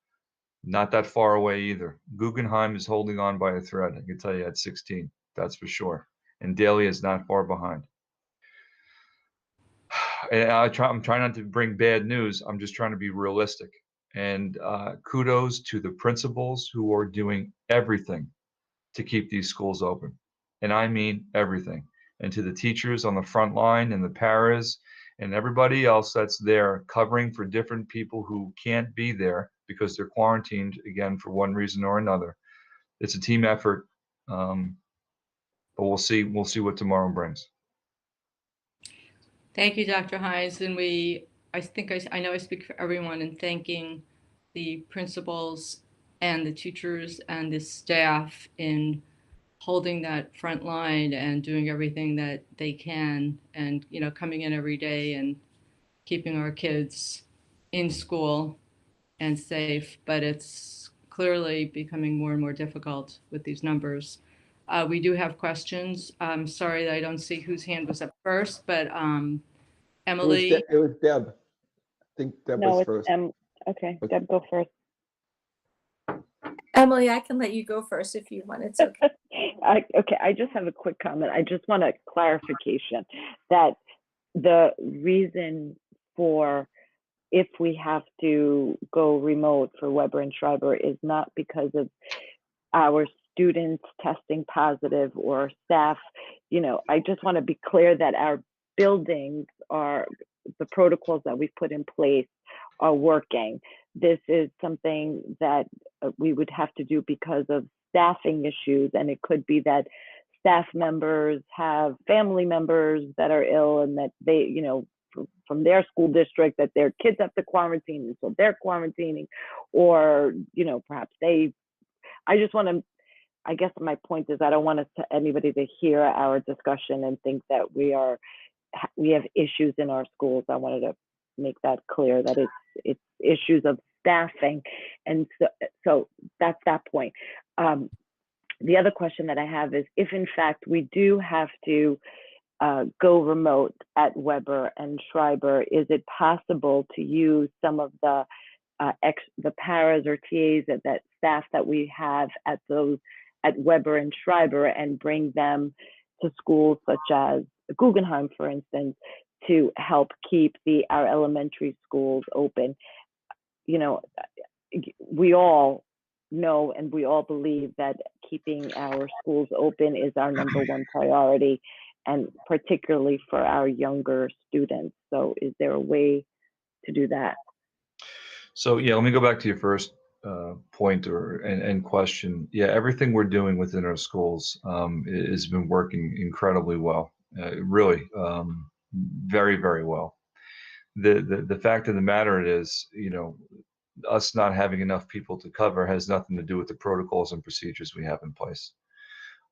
not that far away either. Guggenheim is holding on by a thread. I can tell you at 16, that's for sure. And Daly is not far behind. And I'm trying not to bring bad news. I'm just trying to be realistic. And kudos to the principals who are doing everything to keep these schools open. And I mean everything. And to the teachers on the front line and the paras and everybody else that's there covering for different people who can't be there because they're quarantined, again, for one reason or another. It's a team effort, but we'll see what tomorrow brings. Thank you, Dr. Hines. And I know I speak for everyone in thanking the principals and the teachers and the staff in holding that front line and doing everything that they can, and, you know, coming in every day and keeping our kids in school and safe. But it's clearly becoming more and more difficult with these numbers. We do have questions. I'm sorry that I don't see whose hand was up first, but Emily. It was Deb. I think Deb was first. Okay, Deb, go first. Emily, I can let you go first if you want. It's okay. Okay, I just have a quick comment. I just want a clarification that the reason for if we have to go remote for Weber and Schreiber is not because of our students testing positive or staff. You know, I just want to be clear that our buildings are, the protocols that we put in place are working. This is something that we would have to do because of staffing issues, and it could be that staff members have family members that are ill and that they, you know, from their school district, that their kids have to quarantine, and so they're quarantining, or, you know, perhaps I just want to, I guess my point is I don't want anybody to hear our discussion and think that we have issues in our schools. I wanted to make that clear, that it's issues of staffing. And so that's that point. The other question that I have is, if in fact we do have to go remote at Weber and Schreiber, is it possible to use some of the paras or TAs that staff that we have at Weber and Schreiber and bring them to schools such as Guggenheim, for instance, to help keep our elementary schools open? You know, we all know and we all believe that keeping our schools open is our number one priority, and particularly for our younger students. So is there a way to do that? So yeah, let me go back to your first point and question. Yeah, everything we're doing within our schools has been working incredibly well, really, very, very well. The fact of the matter is, you know, us not having enough people to cover has nothing to do with the protocols and procedures we have in place.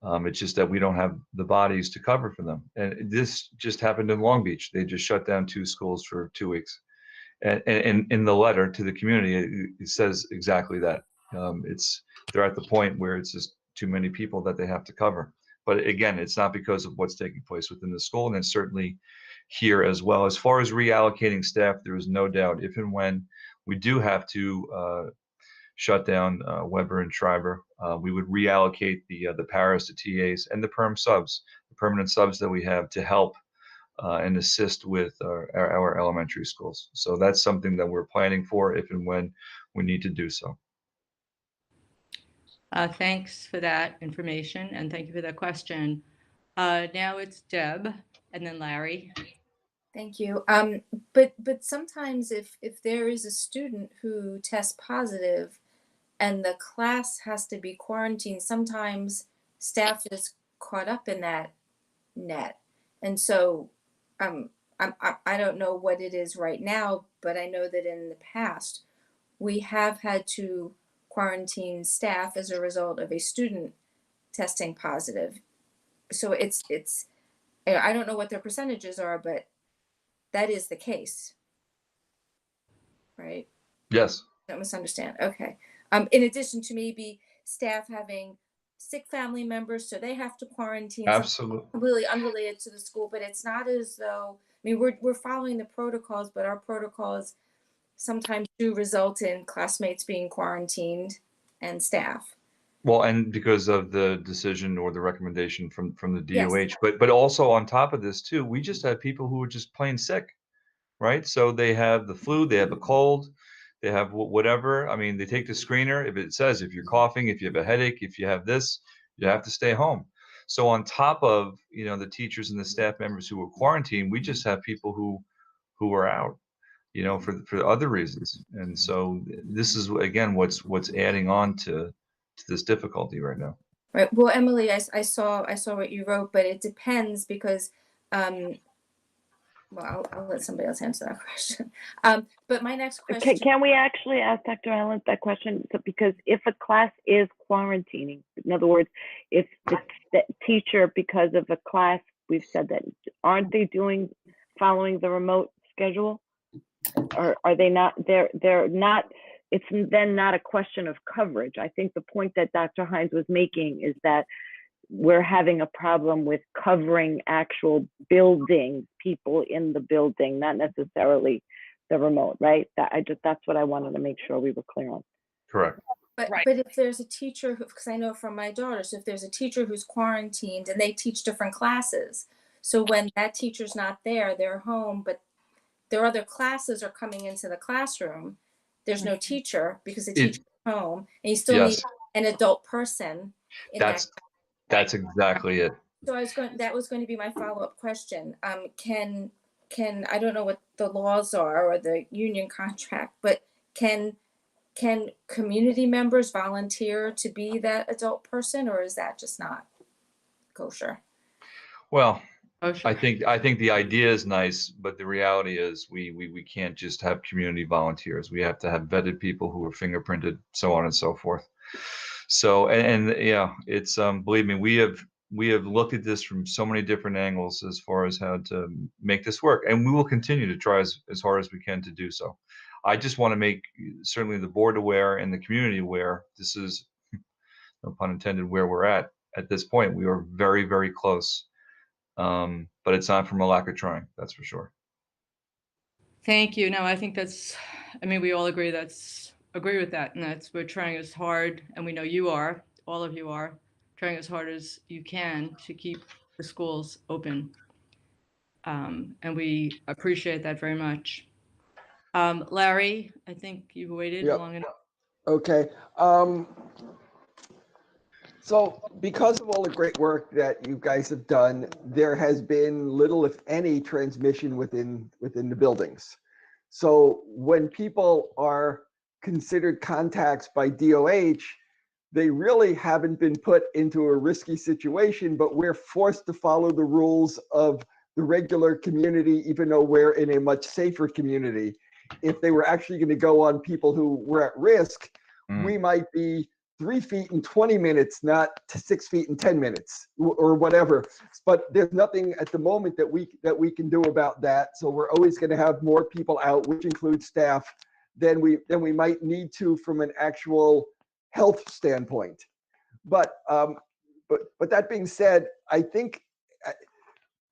It's just that we don't have the bodies to cover for them. And this just happened in Long Beach. They just shut down 2 schools for 2 weeks. And in the letter to the community, it says exactly that. They're at the point where it's just too many people that they have to cover. But again, it's not because of what's taking place within the school, and it's certainly here as well. As far as reallocating staff, there is no doubt if and when we do have to shut down Weber and Schreiber, we would reallocate the paras, the TAs, and the permanent subs that we have to help and assist with our elementary schools. So that's something that we're planning for if and when we need to do so. Thanks for that information, and thank you for that question. Now it's Deb, and then Larry. Thank you. But sometimes if there is a student who tests positive and the class has to be quarantined, sometimes staff is caught up in that net. And so I don't know what it is right now, but I know that in the past we have had to quarantine staff as a result of a student testing positive. So it's I don't know what their percentages are, but that is the case, right? Yes. Don't misunderstand. Okay. In addition to maybe staff having sick family members, so they have to quarantine. Absolutely. Completely unrelated to the school, but it's not as though, I mean, we're following the protocols, but our protocols sometimes do result in classmates being quarantined and staff. Well, and because of the decision or the recommendation from the Yes. DOH, but also on top of this too, we just have people who are just plain sick, right? So they have the flu, they have a cold, they have whatever. I mean, they take the screener. If it says if you're coughing, if you have a headache, if you have this, you have to stay home. So on top of, you know, the teachers and the staff members who are quarantined, we just have people who are out, you know, for other reasons. And so this is again what's adding on to this difficulty right now. Right. Well, Emily, I saw what you wrote, but it depends because well, I'll let somebody else answer that question. But my next question. Can we actually ask Dr. Allen that question? So, because if a class is quarantining, in other words, if the teacher, because of a class, we've said that, aren't they following the remote schedule? Or are they not? They're not. It's then not a question of coverage. I think the point that Dr. Hines was making is that we're having a problem with covering actual buildings, people in the building, not necessarily the remote, right? That's what I wanted to make sure we were clear on. Correct. But Right. but if there's a teacher who, because I know from my daughter, so if there's a teacher who's quarantined and they teach different classes, so when that teacher's not there, they're home, but their other classes are coming into the classroom, there's no teacher because the teacher's home, and you still need Yes, an adult person in that. that's exactly it. So that was going to be my follow-up question. Can I don't know what the laws are or the union contract, but can community members volunteer to be that adult person, or is that just not kosher? Well, Oh, sure. I think the idea is nice, but the reality is we can't just have community volunteers. We have to have vetted people who are fingerprinted, so on and so forth. So and yeah, it's believe me, we have looked at this from so many different angles as far as how to make this work, and we will continue to try as hard as we can to do so. I just want to make certainly the board aware and the community aware. This is, no pun intended, where we're at this point. We are very, very close. But it's not from a lack of trying, that's for sure. Thank you. No, I think I mean, we all agree with that. And we're trying as hard, and we know you are, all of you are, trying as hard as you can to keep the schools open. And we appreciate that very much. Larry, I think you've waited long enough. Okay. So because of all the great work that you guys have done, there has been little, if any, transmission within the buildings. So when people are considered contacts by DOH, they really haven't been put into a risky situation, but we're forced to follow the rules of the regular community, even though we're in a much safer community. If they were actually going to go on people who were at risk, we might be 3 feet in 20 minutes, not 6 feet in 10 minutes or whatever. But there's nothing at the moment that we can do about that. So we're always going to have more people out, which includes staff, than we might need to from an actual health standpoint. But that being said, I think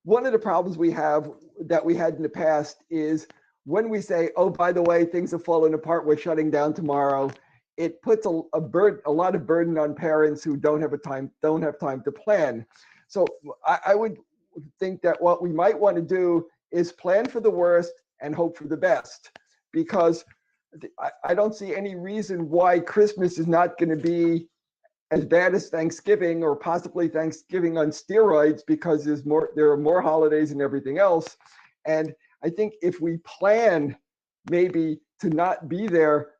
one of the problems we have that we had in the past is when we say, oh, by the way, things have fallen apart, we're shutting down tomorrow, it puts a lot of burden on parents who don't have time to plan. So I would think that what we might want to do is plan for the worst and hope for the best, because I don't see any reason why Christmas is not going to be as bad as Thanksgiving, or possibly Thanksgiving on steroids, because there are more holidays and everything else. And I think if we plan maybe to not be there,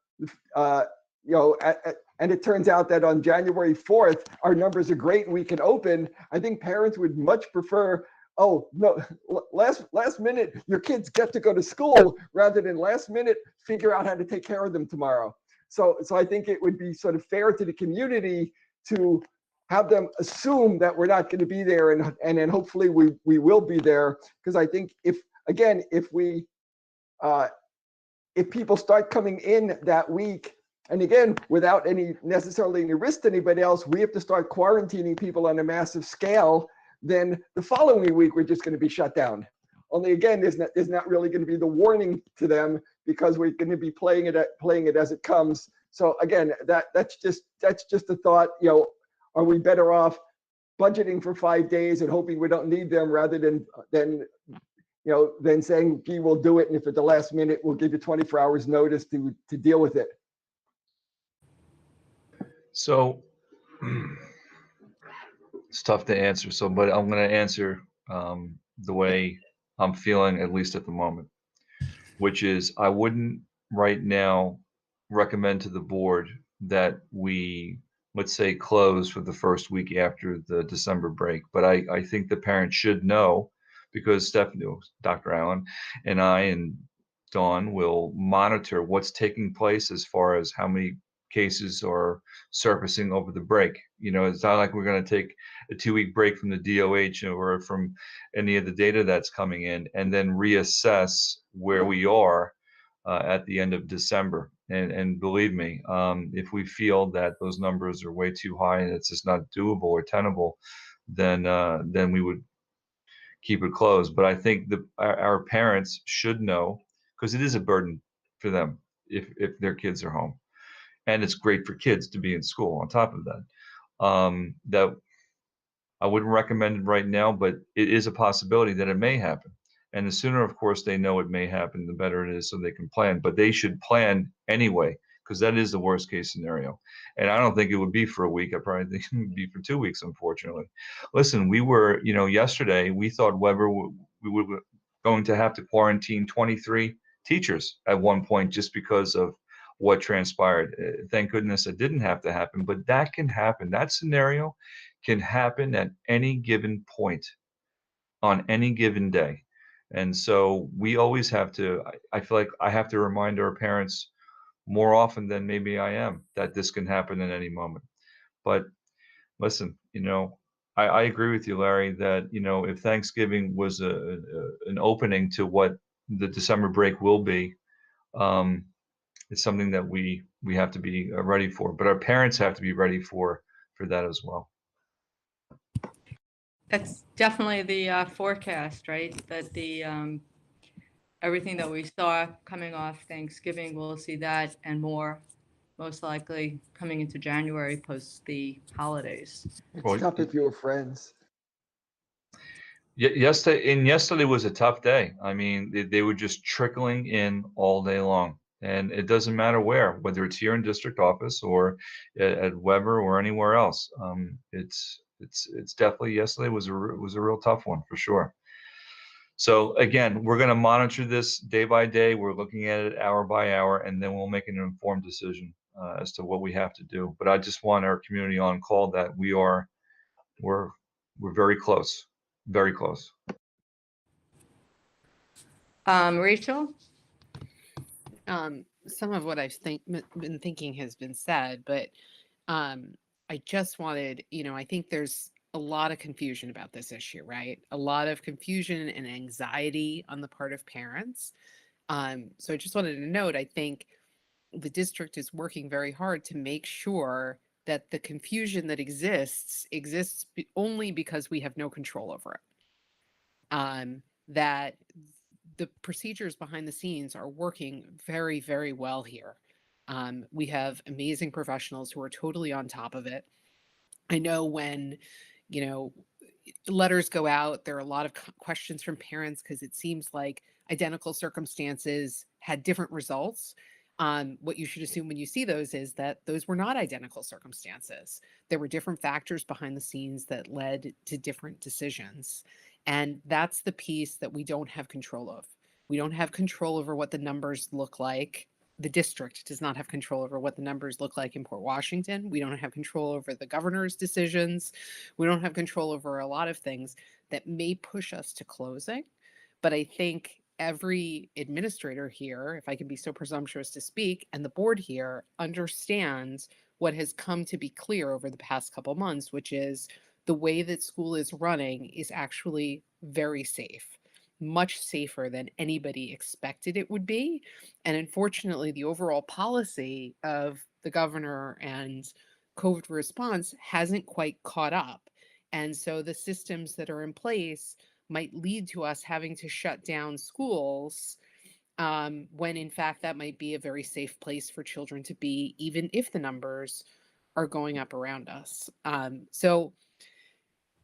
and it turns out that on January 4th, our numbers are great and we can open, I think parents would much prefer, oh, no, last minute, your kids get to go to school, rather than last minute, figure out how to take care of them tomorrow. So I think it would be sort of fair to the community to have them assume that we're not going to be there, and then hopefully we will be there. Because I think if people start coming in that week, and again, without necessarily any risk to anybody else, we have to start quarantining people on a massive scale, then the following week we're just going to be shut down. Only again, there's not really going to be the warning to them, because we're going to be playing it as it comes. So again, that's just a thought. Are we better off budgeting for 5 days and hoping we don't need them, rather than saying, gee, we'll do it, and if at the last minute we'll give you 24 hours notice to deal with it. So it's tough to answer. But I'm going to answer the way I'm feeling, at least at the moment, which is I wouldn't right now recommend to the board that we, let's say, close for the first week after the December break. But I think the parents should know, because Stephanie, Dr. Allen, and I and Dawn will monitor what's taking place as far as how many cases are surfacing over the break. It's not like we're going to take a 2-week break from the DOH or from any of the data that's coming in and then reassess where we are at the end of December. And believe me, if we feel that those numbers are way too high and it's just not doable or tenable, then we would keep it closed. But I think our parents should know, because it is a burden for them if their kids are home. And it's great for kids to be in school on top of that. That I wouldn't recommend it right now, but it is a possibility that it may happen. And the sooner, of course, they know it may happen, the better it is, so they can plan. But they should plan anyway, because that is the worst case scenario. And I don't think it would be for a week. I probably think it would be for 2 weeks, unfortunately. Listen, we were, yesterday, we thought Weber, we were going to have to quarantine 23 teachers at one point, just because of what transpired. Thank goodness it didn't have to happen, but that can happen. That scenario can happen at any given point on any given day. And so we always have to, I feel like I have to remind our parents more often than maybe I am, that this can happen at any moment. But listen, I agree with you, Larry, that, if Thanksgiving was an opening to what the December break will be, it's something that we have to be ready for, but our parents have to be ready for that as well. That's definitely the forecast, right? That the everything that we saw coming off Thanksgiving, we'll see that and more, most likely coming into January post the holidays. It's tough if you're friends. Yesterday was a tough day. I mean, they were just trickling in all day long. And it doesn't matter whether it's here in district office or at Weber or anywhere else. It's definitely, yesterday was a real tough one for sure. So again, we're going to monitor this day by day. We're looking at it hour by hour, and then we'll make an informed decision as to what we have to do. But I just want our community on call that we're very close, very close. Rachel? Some of what I've been thinking has been said, but I just wanted, I think there's a lot of confusion about this issue, right? A lot of confusion and anxiety on the part of parents. So I just wanted to note, I think the district is working very hard to make sure that the confusion that exists only because we have no control over it. That the procedures behind the scenes are working very, very well here. We have amazing professionals who are totally on top of it. I know when, letters go out, there are a lot of questions from parents because it seems like identical circumstances had different results. What you should assume when you see those is that those were not identical circumstances. There were different factors behind the scenes that led to different decisions. And that's the piece that we don't have control of. We don't have control over what the numbers look like. The district does not have control over what the numbers look like in Port Washington. We don't have control over the governor's decisions. We don't have control over a lot of things that may push us to closing. But I think every administrator here, if I can be so presumptuous to speak, and the board here understands what has come to be clear over the past couple months, which is the way that school is running is actually very safe. Much safer than anybody expected it would be. And unfortunately, the overall policy of the governor and COVID response hasn't quite caught up. And so the systems that are in place might lead to us having to shut down schools when in fact that might be a very safe place for children to be, even if the numbers are going up around us. So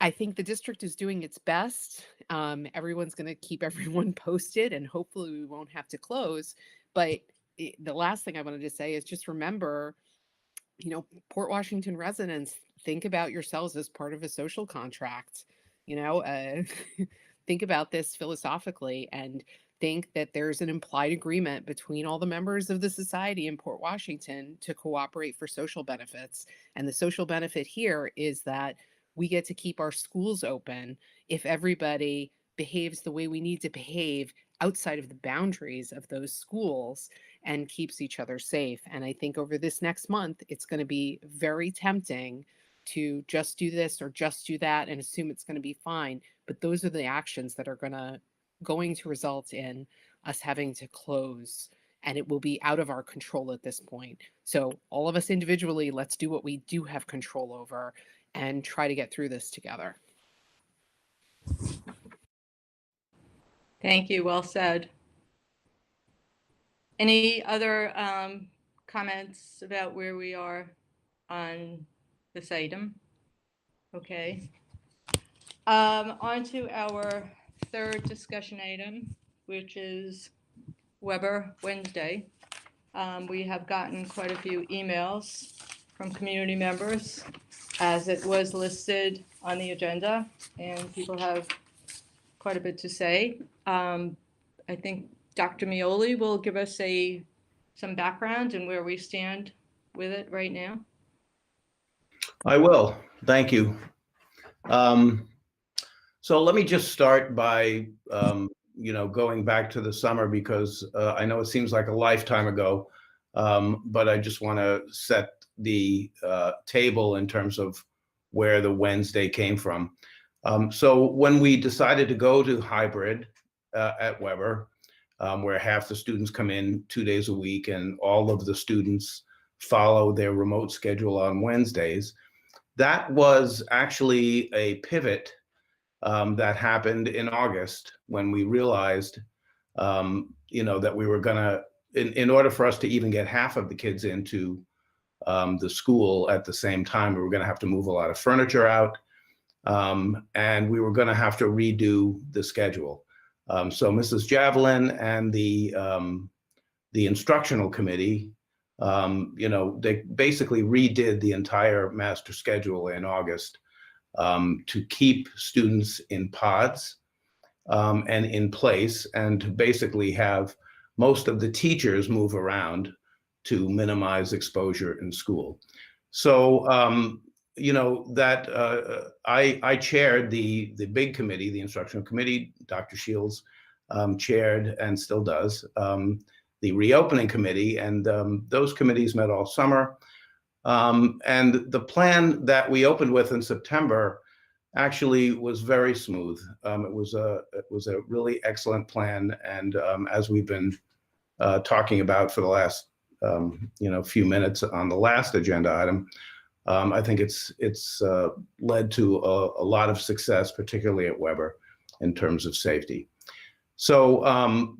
I think the district is doing its best. Everyone's going to keep everyone posted and hopefully we won't have to close. But the last thing I wanted to say is just remember, Port Washington residents, think about yourselves as part of a social contract. Think about this philosophically and think that there's an implied agreement between all the members of the society in Port Washington to cooperate for social benefits. And the social benefit here is that we get to keep our schools open if everybody behaves the way we need to behave outside of the boundaries of those schools and keeps each other safe. And I think over this next month, it's going to be very tempting to just do this or just do that and assume it's going to be fine. But those are the actions that are going to result in us having to close, and it will be out of our control at this point. So all of us individually, let's do what we do have control over and try to get through this together. Thank you. Well said. Any other comments about where we are on this item? Okay. On to our third discussion item, which is Weber Wednesday. We have gotten quite a few emails from community members as it was listed on the agenda, and people have quite a bit to say. I think Dr. Mioli will give us some background and where we stand with it right now. I will. Thank you. So let me just start by, going back to the summer because I know it seems like a lifetime ago, but I just want to set the table in terms of where the Wednesday came from. So when we decided to go to hybrid at Weber, where half the students come in 2 days a week and all of the students follow their remote schedule on Wednesdays, that was actually a pivot that happened in August when we realized, that we were gonna, in order for us to even get half of the kids into the school at the same time, we were gonna have to move a lot of furniture out, and we were gonna have to redo the schedule. So Mrs. Javelin and the instructional committee, they basically redid the entire master schedule in August to keep students in pods and in place, and to basically have most of the teachers move around to minimize exposure in school. So, I chaired the big committee, the instructional committee. Dr. Shields chaired and still does the reopening committee, and those committees met all summer. And the plan that we opened with in September actually was very smooth. It was a really excellent plan, and as we've been talking about for the last few minutes on the last agenda item, I think it's led to a lot of success, particularly at Weber, in terms of safety. So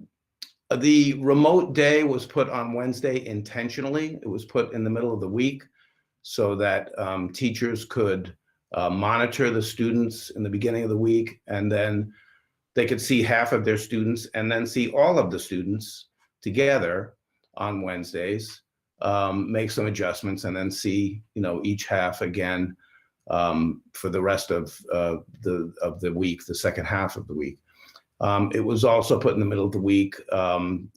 the remote day was put on Wednesday intentionally. It was put in the middle of the week so that teachers could monitor the students in the beginning of the week, and then they could see half of their students and then see all of the students together on Wednesdays, make some adjustments, and then see each half again for the rest of the week, the second half of the week. It was also put in the middle of the week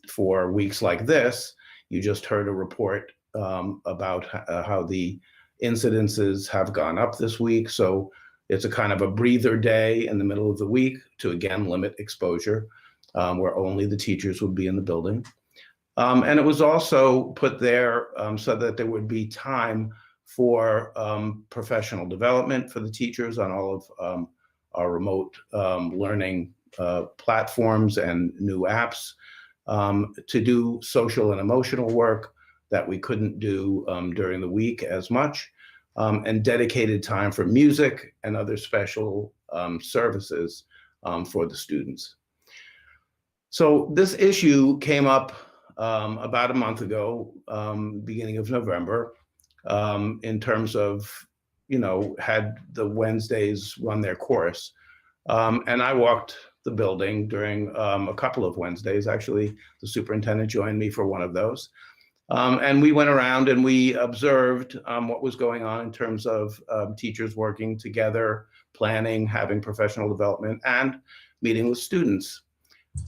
for weeks like this. You just heard a report about how the incidences have gone up this week. So it's a kind of a breather day in the middle of the week to, again, limit exposure, where only the teachers would be in the building. And it was also put there so that there would be time for professional development for the teachers on all of our remote learning platforms and new apps, to do social and emotional work that we couldn't do during the week as much, and dedicated time for music and other special services for the students. So this issue came up about a month ago, beginning of November, in terms of, had the Wednesdays run their course. And I walked the building during a couple of Wednesdays. Actually, the superintendent joined me for one of those. And we went around and we observed what was going on in terms of teachers working together, planning, having professional development, and meeting with students.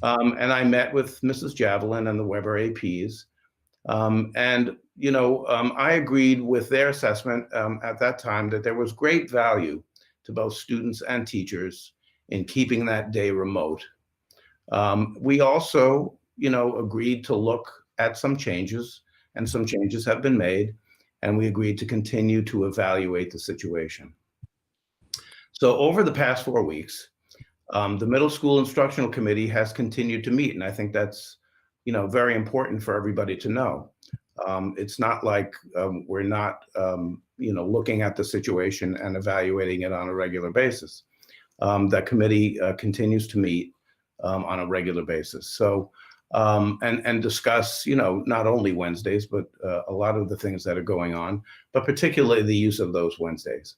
And I met with Mrs. Javelin and the Weber APs. I agreed with their assessment at that time that there was great value to both students and teachers in keeping that day remote. We also, agreed to look at some changes, and some changes have been made, and we agreed to continue to evaluate the situation. So over the past 4 weeks, the Middle School Instructional Committee has continued to meet, and I think that's, very important for everybody to know. It's not like we're not, looking at the situation and evaluating it on a regular basis. That committee continues to meet on a regular basis. So, and discuss, not only Wednesdays, but a lot of the things that are going on, but particularly the use of those Wednesdays.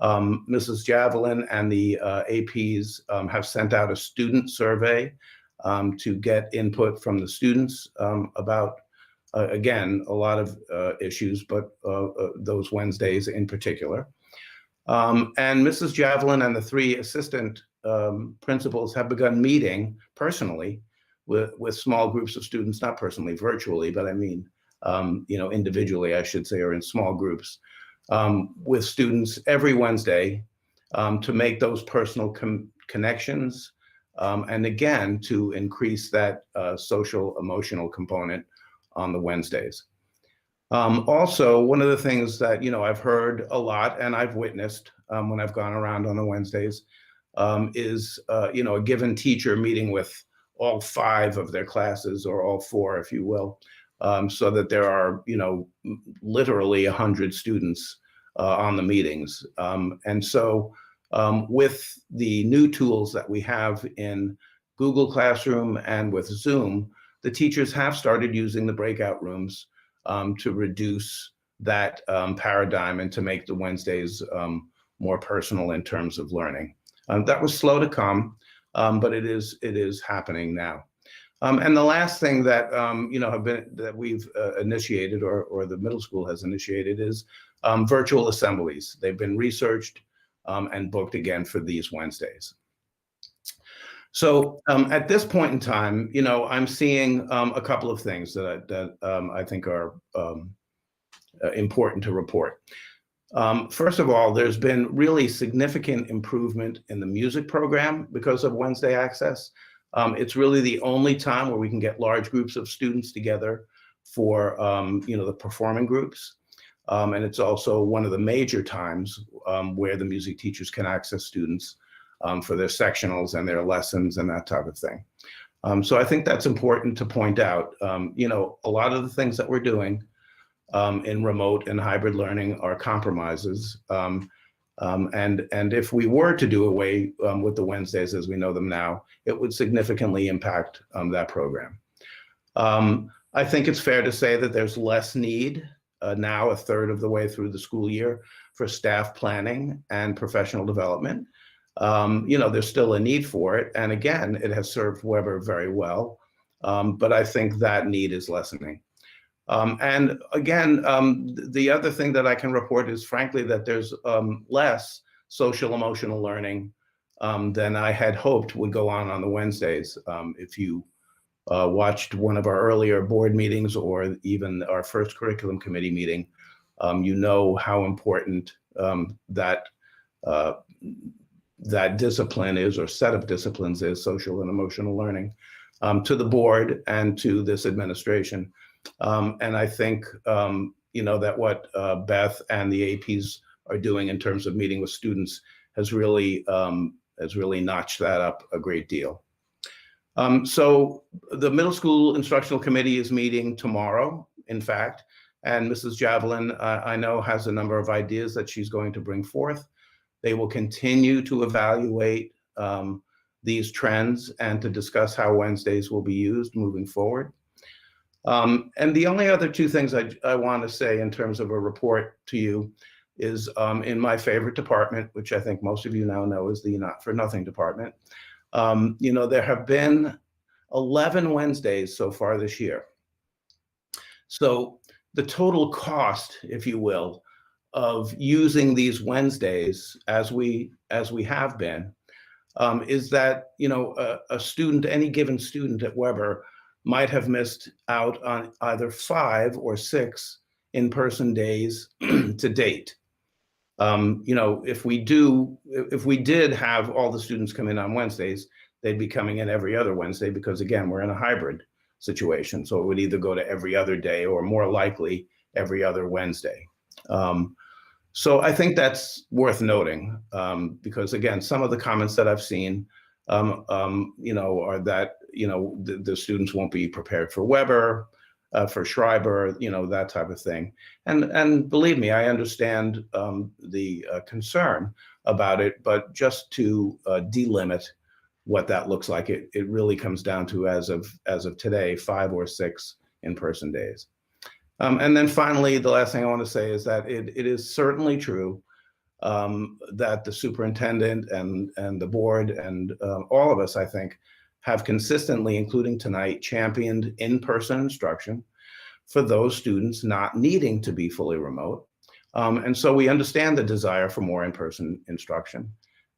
Mrs. Javelin and the APs have sent out a student survey to get input from the students about, again, a lot of issues, but those Wednesdays in particular. And Mrs. Javelin and the 3 assistant principals have begun meeting personally with small groups of students, not personally, virtually, but I mean, individually, I should say, or in small groups, with students every Wednesday to make those personal connections, and again, to increase that social emotional component on the Wednesdays. Also, one of the things that, I've heard a lot and I've witnessed when I've gone around on the Wednesdays is, a given teacher meeting with all 5 of their classes, or all 4, if you will, so that there are, literally 100 students on the meetings. And so with the new tools that we have in Google Classroom and with Zoom, the teachers have started using the breakout rooms to reduce that paradigm and to make the Wednesdays more personal in terms of learning. That was slow to come, but it is happening now. And the last thing that that we've initiated, or the middle school has initiated, is virtual assemblies. They've been researched and booked again for these Wednesdays. So at this point in time, I'm seeing a couple of things that I think are important to report. First of all, there's been really significant improvement in the music program because of Wednesday access. It's really the only time where we can get large groups of students together for the performing groups. And it's also one of the major times where the music teachers can access students for their sectionals and their lessons and that type of thing. So I think that's important to point out. You know, a lot of the things that we're doing in remote and hybrid learning are compromises. And if we were to do away with the Wednesdays as we know them now, it would significantly impact that program. I think it's fair to say that there's less need now, a third of the way through the school year, for staff planning and professional development. You know, there's still a need for it. And again, it has served Weber very well. But I think that need is lessening. And again, the other thing that I can report is, frankly, that there's less social emotional learning than I had hoped would go on the Wednesdays. If you watched one of our earlier board meetings or even our first curriculum committee meeting, you know how important that discipline is, or set of disciplines is, social and emotional learning, to the board and to this administration. And I think, you know, that what Beth and the APs are doing in terms of meeting with students has really notched that up a great deal. So the middle school instructional committee is meeting tomorrow, in fact, and Mrs. Javelin, I know, has a number of ideas that she's going to bring forth. They will continue to evaluate these trends and to discuss how Wednesdays will be used moving forward. And the only other two things I want to say in terms of a report to you is in my favorite department, which I think most of you now know is the Not for Nothing department. You know, there have been 11 Wednesdays so far this year. So the total cost, if you will, of using these Wednesdays as we have been, is that, you know, a student, any given student at Weber, might have missed out on either 5 or 6 in-person days to date. You know, if we did have all the students come in on Wednesdays, they'd be coming in every other Wednesday because, again, we're in a hybrid situation. So it would either go to every other day or more likely every other Wednesday. So I think that's worth noting because, again, some of the comments that I've seen, you know, are that, you know, the students won't be prepared for Weber, for Schreiber, you know, that type of thing. And believe me, I understand the concern about it, but just to delimit what that looks like, it really comes down to, as of today, 5 or 6 in-person days. And then finally, the last thing I want to say is that it is certainly true that the superintendent and the board and all of us, I think, have consistently, including tonight, championed in-person instruction for those students not needing to be fully remote. And so we understand the desire for more in-person instruction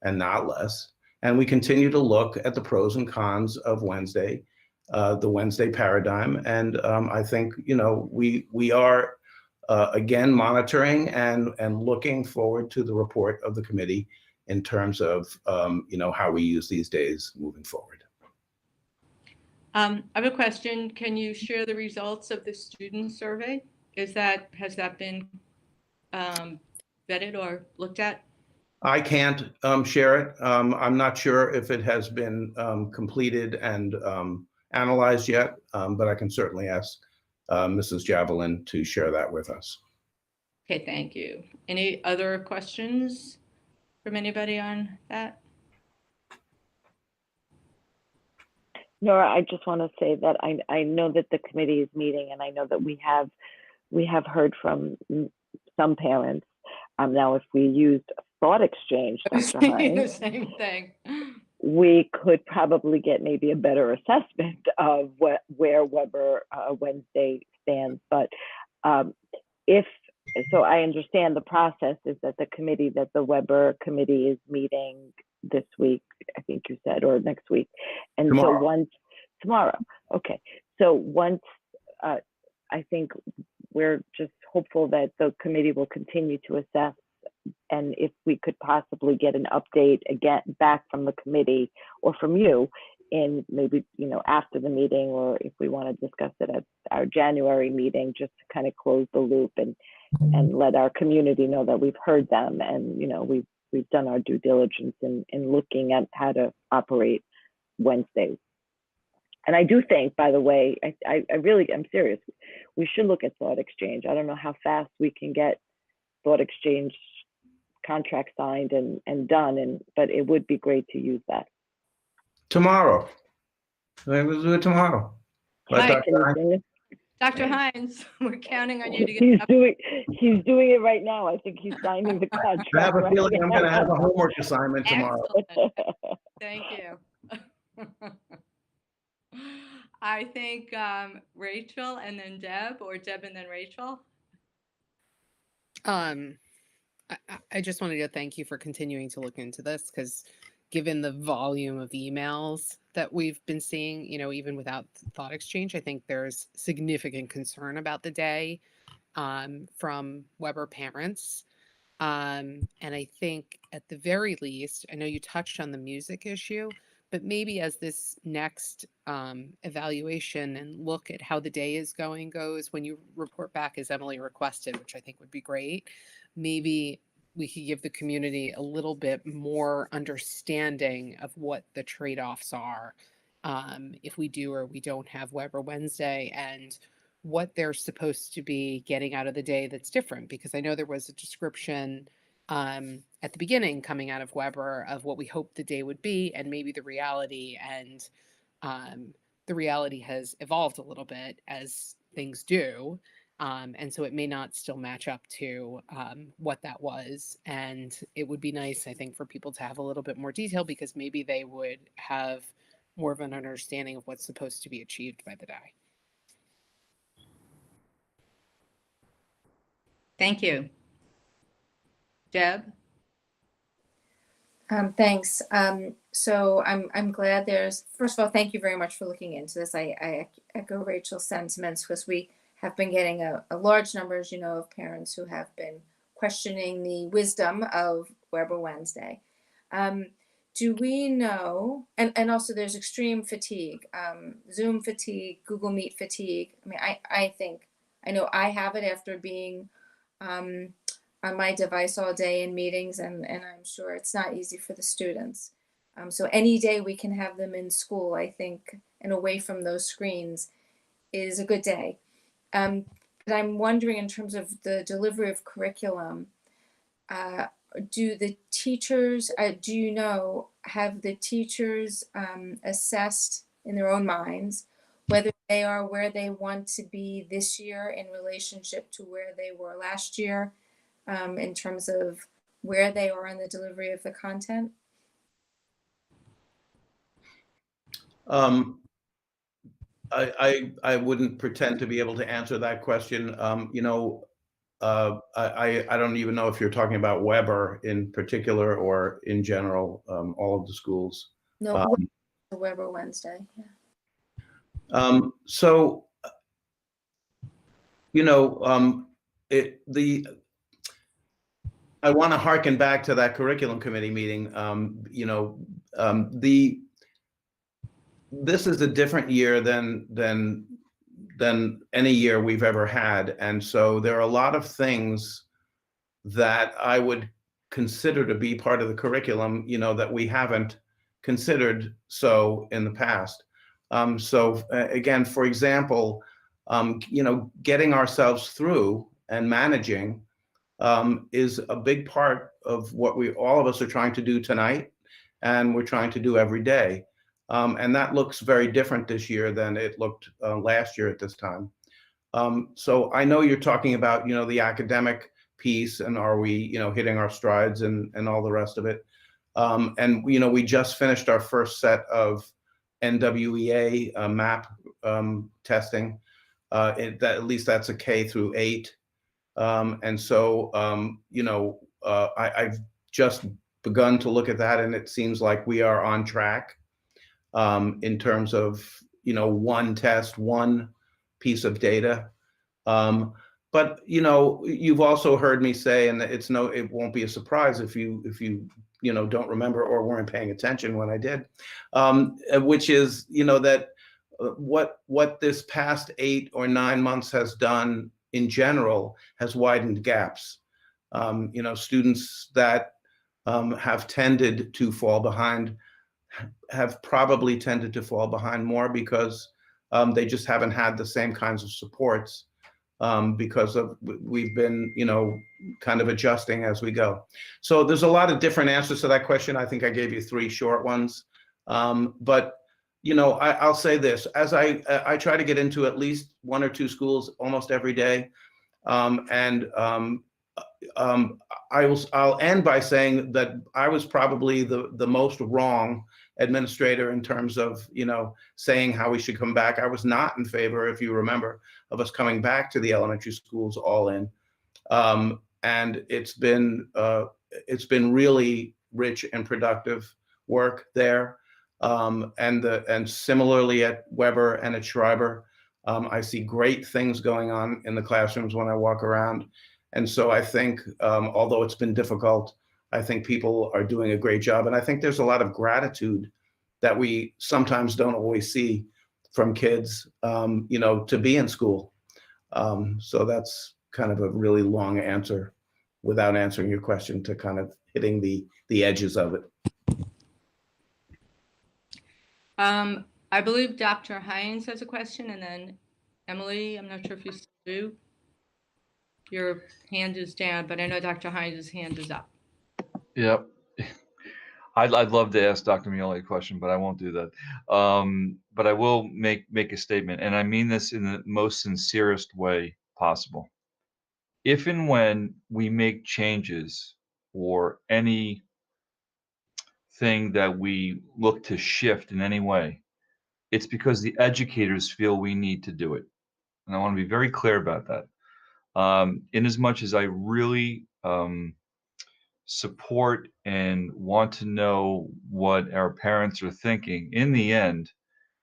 and not less. And we continue to look at the pros and cons of Wednesday, the Wednesday paradigm. And I think, you know, we are, again, monitoring and looking forward to the report of the committee in terms of, you know, how we use these days moving forward. I have a question. Can you share the results of the student survey? Has that been vetted or looked at? I can't share it. I'm not sure if it has been completed and analyzed yet, but I can certainly ask Mrs. Javelin to share that with us. Okay, thank you. Any other questions from anybody on that? Nora, I just want to say that I know that the committee is meeting, and I know that we have heard from some parents. Now, if we used thought exchange, I was Dr. thinking the Hines, same thing. we could probably get maybe a better assessment of where Weber Wednesday stands. But so I understand the process is that the Weber committee is meeting this week, I think you said, or next week. And Tomorrow. Tomorrow. Okay. So once, I think we're just hopeful that the committee will continue to assess, and if we could possibly get an update again back from the committee or from you in maybe, you know, after the meeting, or if we want to discuss it at our January meeting, just to kind of close the loop and let our community know that we've heard them, and, you know, we've done our due diligence in looking at how to operate Wednesdays. And I do think, by the way, I really am serious. We should look at thought exchange. I don't know how fast we can get thought exchange contract signed and done, but it would be great to use that. Tomorrow. We'll do it tomorrow. Right. Dr. Hines- Dr. Hines, we're counting on you to get He's up. doing it right now. I think he's signing the contract. I have a right feeling I'm going to have a now. homework assignment tomorrow. Excellent. Thank you. I think Rachel and then Deb, or Deb and then Rachel. I just wanted to thank you for continuing to look into this, because given the volume of emails that we've been seeing, even without thought exchange, I think there's significant concern about the day from Weber parents. And I think at the very least, I know you touched on the music issue, but maybe as this next evaluation and look at how the day is goes, when you report back as Emily requested, which I think would be great, maybe we could give the community a little bit more understanding of what the trade-offs are if we do or we don't have Weber Wednesday, and what they're supposed to be getting out of the day that's different. Because I know there was a description at the beginning coming out of Weber of what we hoped the day would be and maybe the reality, and the reality has evolved a little bit as things do. And so it may not still match up to what that was. And it would be nice, I think, for people to have a little bit more detail, because maybe they would have more of an understanding of what's supposed to be achieved by the day. Thank you. Deb? Thanks. So I'm glad first of all, thank you very much for looking into this. I echo Rachel's sentiments, because we have been getting a large number, as you know, of parents who have been questioning the wisdom of Weber Wednesday. Do we know, and also there's extreme fatigue, Zoom fatigue, Google Meet fatigue. I mean, I know I have it after being on my device all day in meetings, and I'm sure it's not easy for the students. So any day we can have them in school, I think, and away from those screens is a good day. But I'm wondering, in terms of the delivery of curriculum, do the teachers, have the teachers assessed in their own minds whether they are where they want to be this year in relationship to where they were last year, in terms of where they are in the delivery of the content? I wouldn't pretend to be able to answer that question. I don't even know if you're talking about Weber in particular or in general, all of the schools. No, the Weber Wednesday. Yeah. I want to harken back to that curriculum committee meeting. This is a different year than any year we've ever had, and so there are a lot of things that I would consider to be part of the curriculum, that we haven't considered so in the past. Again, for example, getting ourselves through and managing is a big part of what all of us are trying to do tonight, and we're trying to do every day. And that looks very different this year than it looked last year at this time. So I know you're talking about, the academic piece, and are we, hitting our strides and all the rest of it. And, we just finished our first set of NWEA MAP testing. At least that's a K through 8. And so, I've just begun to look at that, and it seems like we are on track in terms of, one test, one piece of data. But, you've also heard me say, and it won't be a surprise if you don't remember or weren't paying attention when I did, which is, that what this past 8 or 9 months has done in general has widened gaps. Students that have tended to fall behind have probably tended to fall behind more because they just haven't had the same kinds of supports because we've been, kind of adjusting as we go. So there's a lot of different answers to that question. I think I gave you 3 short ones. But, I'll say this, as I try to get into at least 1 or 2 schools almost every day. I'll end by saying that I was probably the most wrong administrator in terms of, saying how we should come back. I was not in favor, if you remember, of us coming back to the elementary schools all in. And it's been really rich and productive work there. And similarly at Weber and at Schreiber, I see great things going on in the classrooms when I walk around. And so I think, although it's been difficult, I think people are doing a great job. And I think there's a lot of gratitude that we sometimes don't always see from kids, to be in school. So that's kind of a really long answer without answering your question, to kind of hitting the edges of it. I believe Dr. Hines has a question, and then Emily, I'm not sure if you still do. Your hand is down, but I know Dr. Hines' hand is up. Yep. I'd love to ask Dr. Miele a question, but I won't do that. But I will make a statement, and I mean this in the most sincerest way possible. If and when we make changes or anything that we look to shift in any way, it's because the educators feel we need to do it. And I want to be very clear about that. In as much as I really support and want to know what our parents are thinking, in the end,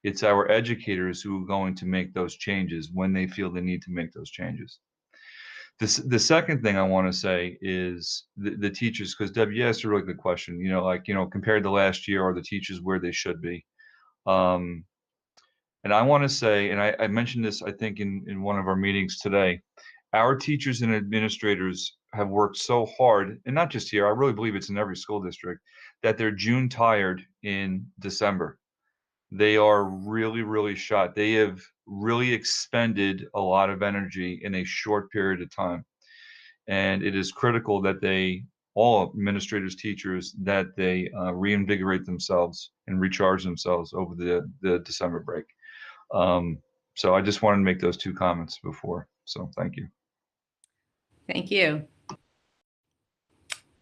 it's our educators who are going to make those changes when they feel the need to make those changes. The second thing I want to say is the teachers, because Deb, you asked a really good question, compared to last year, are the teachers where they should be? And I want to say, and I mentioned this, I think, in one of our meetings today, our teachers and administrators have worked so hard, and not just here, I really believe it's in every school district, that they're June tired in December. They are really, really shot. They have really expended a lot of energy in a short period of time. And it is critical that all administrators, teachers, that they reinvigorate themselves and recharge themselves over the December break. So I just wanted to make those 2 comments before. So thank you. Thank you.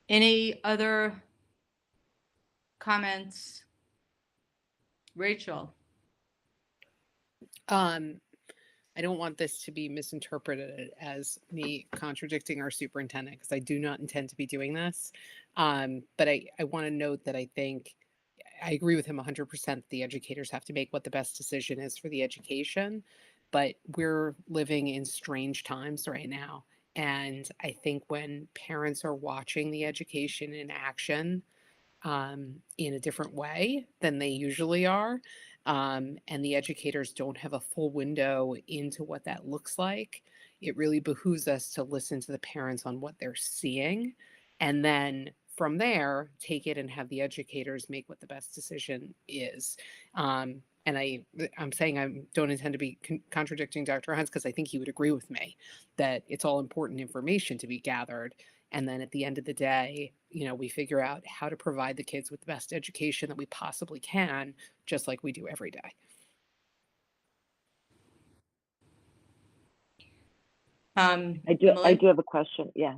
Any other comments? Rachel? I don't want this to be misinterpreted as me contradicting our superintendent, because I do not intend to be doing this. But I want to note that I think I agree with him 100%. The educators have to make what the best decision is for the education, but we're living in strange times right now. And I think when parents are watching the education in action in a different way than they usually are, and the educators don't have a full window into what that looks like, it really behooves us to listen to the parents on what they're seeing, and then from there, take it and have the educators make what the best decision is. And I'm saying I don't intend to be contradicting Dr. Hines, because I think he would agree with me that it's all important information to be gathered. And then at the end of the day, we figure out how to provide the kids with the best education that we possibly can, just like we do every day. I do have a question. Yes.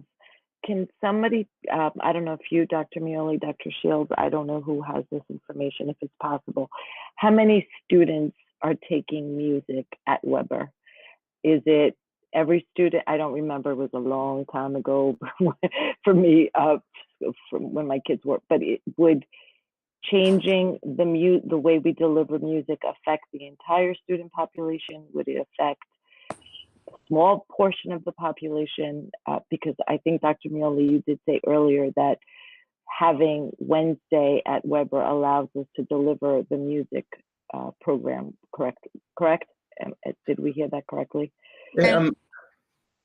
Can somebody, I don't know if you, Dr. Miele, Dr. Shields, I don't know who has this information, if it's possible. How many students are taking music at Weber? Is it every student? I don't remember, it was a long time ago for me, from when my kids were, but it would changing the way we deliver music affect the entire student population? Would it affect a small portion of the population? Because I think, Dr. Miele, you did say earlier that having Wednesday at Weber allows us to deliver the music program, correct? Did we hear that correctly?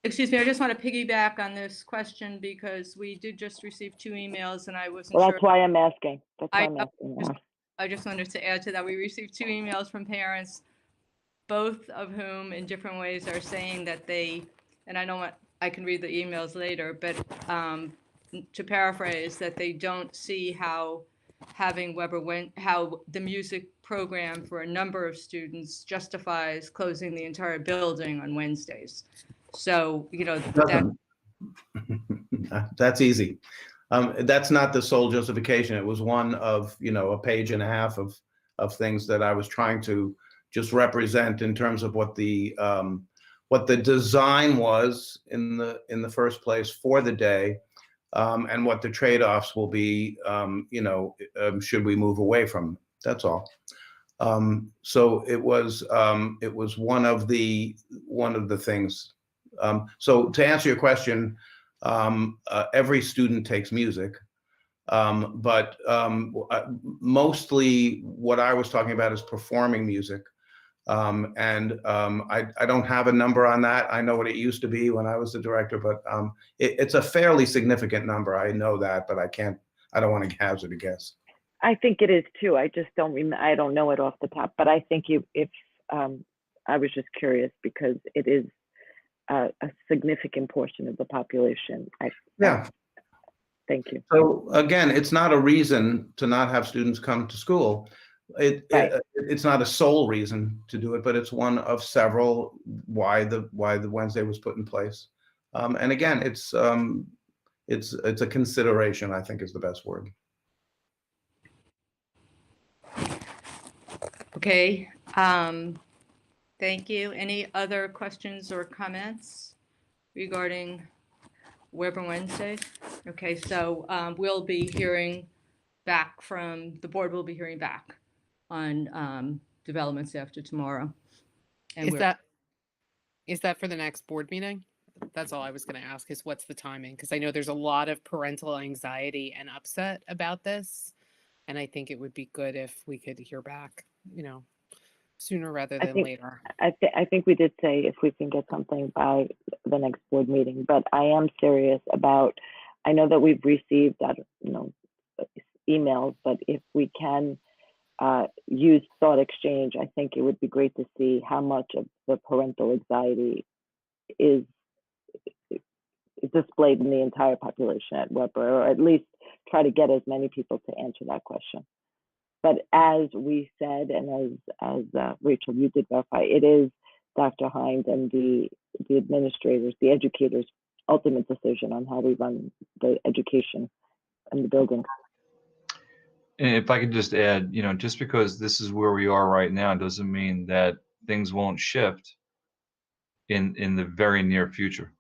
Excuse me, I just want to piggyback on this question, because we did just receive 2 emails and I wasn't Well, sure. that's why I'm asking. That's why I'm asking. I just wanted to add to that. We received 2 emails from parents, both of whom in different ways are saying that they, and I can read the emails later, but to paraphrase, that they don't see how having how the music program for a number of students justifies closing the entire building on Wednesdays. So, that, That's easy. That's not the sole justification. It was one of, a page and a half of things that I was trying to just represent in terms of what the design was in the first place for the day, and what the trade-offs will be, should we move away from. That's all. So it was one of the things. So to answer your question, every student takes music, but mostly what I was talking about is performing music. And I don't have a number on that. I know what it used to be when I was the director, but it's a fairly significant number. I know that, but I don't want to hazard a guess. I think it is too. I just don't remember. I don't know it off the top, but I think if I was just curious because it is a significant portion of the population. Yeah. Thank you. So again, it's not a reason to not have students come to school. It's not a sole reason to do it, but it's one of several why the Wednesday was put in place. And again, it's a consideration, I think, is the best word. okay. Thank you. Any other questions or comments regarding Weber Wednesday? Okay, so we'll be hearing back from, the board will be hearing back on developments after tomorrow. And Is that for the next board meeting? That's all I was going to ask, is what's the timing? Because I know there's a lot of parental anxiety and upset about this. And I think it would be good if we could hear back, sooner rather than later. I think we did say if we can get something by the next board meeting, but I am serious about, I know that we've received that, emails, but if we can use thought exchange, I think it would be great to see how much of the parental anxiety is displayed in the entire population at Weber, or at least try to get as many people to answer that question. But as we said, and as Rachel, you did verify, it is Dr. Hind and the administrators, the educators' ultimate decision on how we run the education in the building. And if I could just add, just because this is where we are right now doesn't mean that things won't shift in the very near future.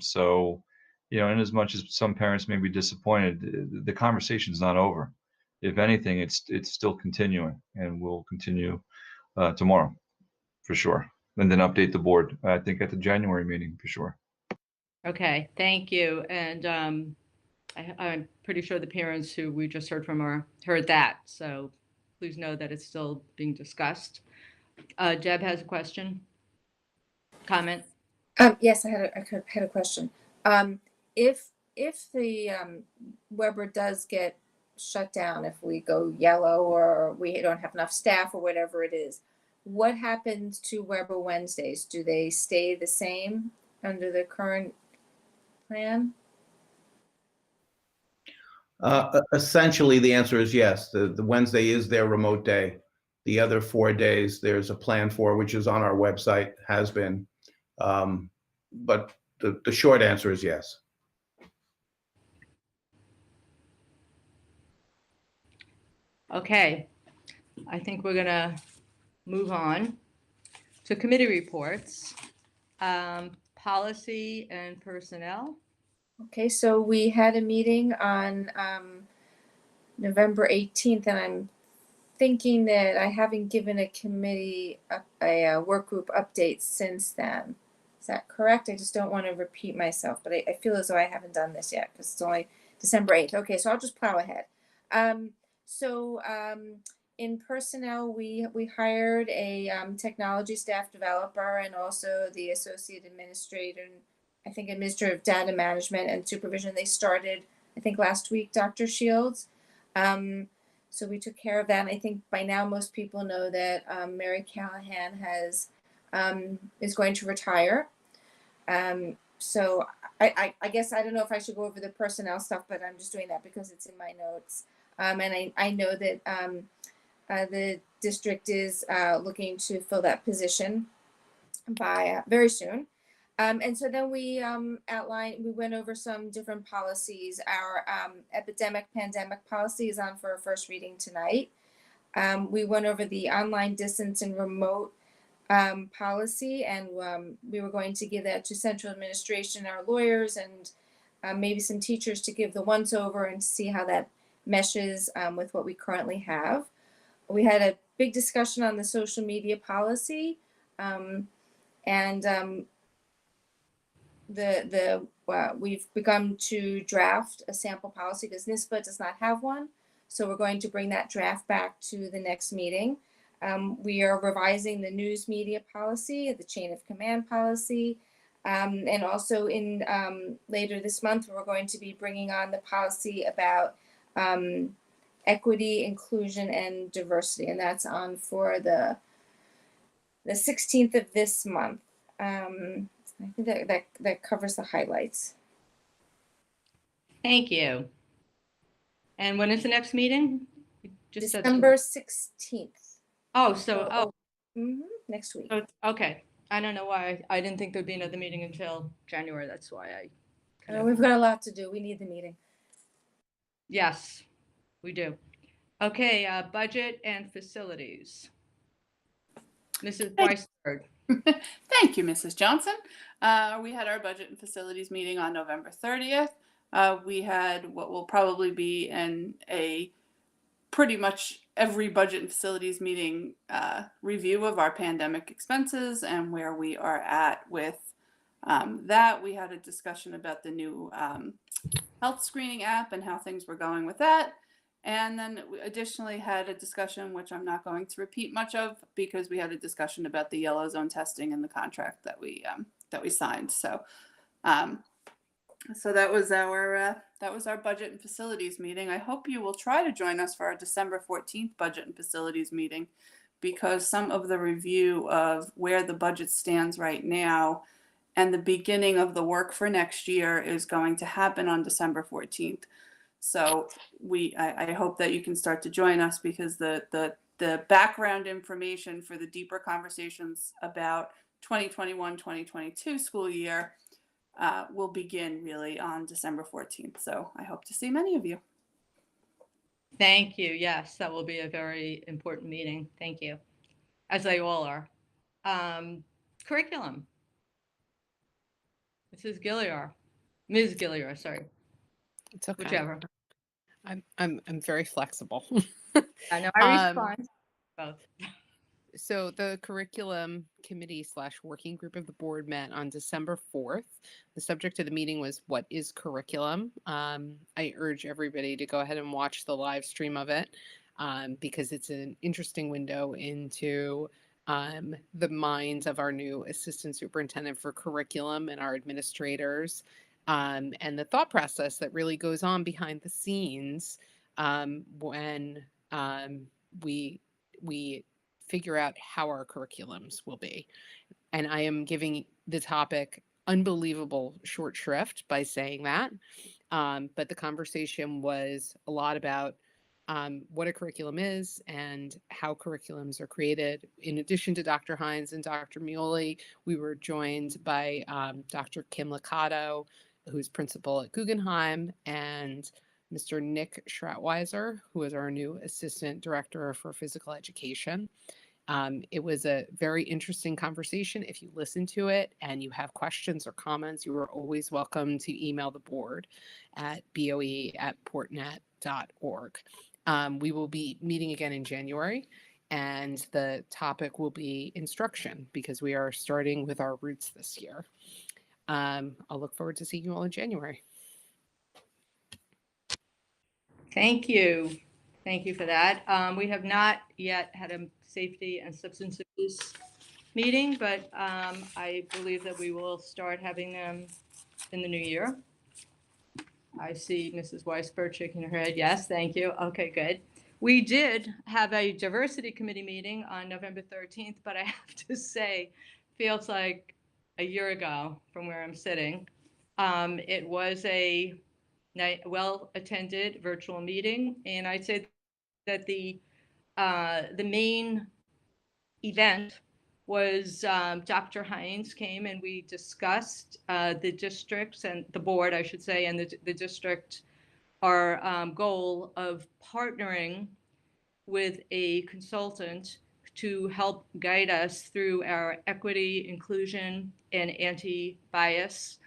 So, in as much as some parents may be disappointed, the conversation's not over. If anything, it's still continuing, and will continue tomorrow for sure. And then update the board, I think, at the January meeting for sure. Okay, thank you. And I'm pretty sure the parents who we just heard from heard that. So please know that it's still being discussed. Deb has a question, comment. Yes, I had a question. If the Weber does get shut down, if we go yellow or we don't have enough staff or whatever it is, what happens to Weber Wednesdays? Do they stay the same under the current plan? Essentially, the answer is yes. The Wednesday is their remote day. The other 4 days, there's a plan for, which is on our website, has been. But the short answer is yes. Okay, I think we're gonna move on to committee reports. Policy and personnel. Okay, so we had a meeting on November 18th, and I'm thinking that I haven't given a committee a work group update since then. Is that correct? I just don't want to repeat myself, but I feel as though I haven't done this yet because it's only December 8th. Okay, so I'll just plow ahead. In personnel, we hired a technology staff developer and also the associate administrator, I think administrative data management and supervision. They started, I think, last week, Dr. Shields. So we took care of that. And I think by now most people know that Mary Callahan is going to retire. So I guess I don't know if I should go over the personnel stuff, but I'm just doing that because it's in my notes. And I know that the district is looking to fill that position by very soon. And so then we went over some different policies. Our pandemic policy is on for a first reading tonight. We went over the online distance and remote policy, and we were going to give that to central administration, our lawyers, and maybe some teachers to give the once over and see how that meshes with what we currently have. We had a big discussion on the social media policy, we've begun to draft a sample policy because NISBA does not have one. So we're going to bring that draft back to the next meeting. We are revising the news media policy, the chain of command policy, and also in later this month, we're going to be bringing on the policy about equity, inclusion, and diversity, and that's on for the 16th of this month. I think that covers the highlights. Thank you. And when is the next meeting? Just December 16th. Oh, Next week. Okay. I don't know why. I didn't think there'd be another meeting until January. That's why We've got a lot to do. We need the meeting. Yes, we do. Okay, budget and facilities. Mrs. Weisberg. Thank you, Mrs. Johnson. We had our budget and facilities meeting on November 30th. We had what will probably be a pretty much every budget and facilities meeting review of our pandemic expenses and where we are at with that. We had a discussion about the new health screening app and how things were going with that. And then we additionally had a discussion, which I'm not going to repeat much of, because we had a discussion about the yellow zone testing and the contract that we signed. So, so that was our budget and facilities meeting. I hope you will try to join us for our December 14th budget and facilities meeting, because some of the review of where the budget stands right now and the beginning of the work for next year is going to happen on December 14th. So I hope that you can start to join us, because the background information for the deeper conversations about 2021-2022 school year will begin really on December 14th. So I hope to see many of you. Thank you. Yes, that will be a very important meeting. Thank you. As they all are. Curriculum. Ms. Gilliar, sorry. It's okay. Whichever. I'm very flexible. I know I respond both. So the curriculum committee / working group of the board met on December 4th. The subject of the meeting was, what is curriculum? I urge everybody to go ahead and watch the live stream of it, because it's an interesting window into the minds of our new assistant superintendent for curriculum and our administrators, and the thought process that really goes on behind the scenes when we figure out how our curriculums will be. And I am giving the topic unbelievable short shrift by saying that. But the conversation was a lot about what a curriculum is and how curriculums are created. In addition to Dr. Hines and Dr. Muley, we were joined by Dr. Kim Liccato, who's principal at Guggenheim, and Mr. Nick Schratweiser, who is our new assistant director for physical education. It was a very interesting conversation. If you listen to it and you have questions or comments, you are always welcome to email the board at boe@portnet.org. We will be meeting again in January, and the topic will be instruction, because we are starting with our roots this year. I'll look forward to seeing you all in January. Thank you. Thank you for that. We have not yet had a safety and substance abuse meeting, but I believe that we will start having them in the new year. I see Mrs. Weisberg shaking her head. Yes, thank you. Okay, good. We did have a diversity committee meeting on November 13th, but I have to say, feels like a year ago from where I'm sitting. It was a well-attended virtual meeting, and I'd say that the main event was Dr. Hines came and we discussed the districts and the board, I should say, and the district, our goal of partnering with a consultant to help guide us through our equity, inclusion, and anti-bias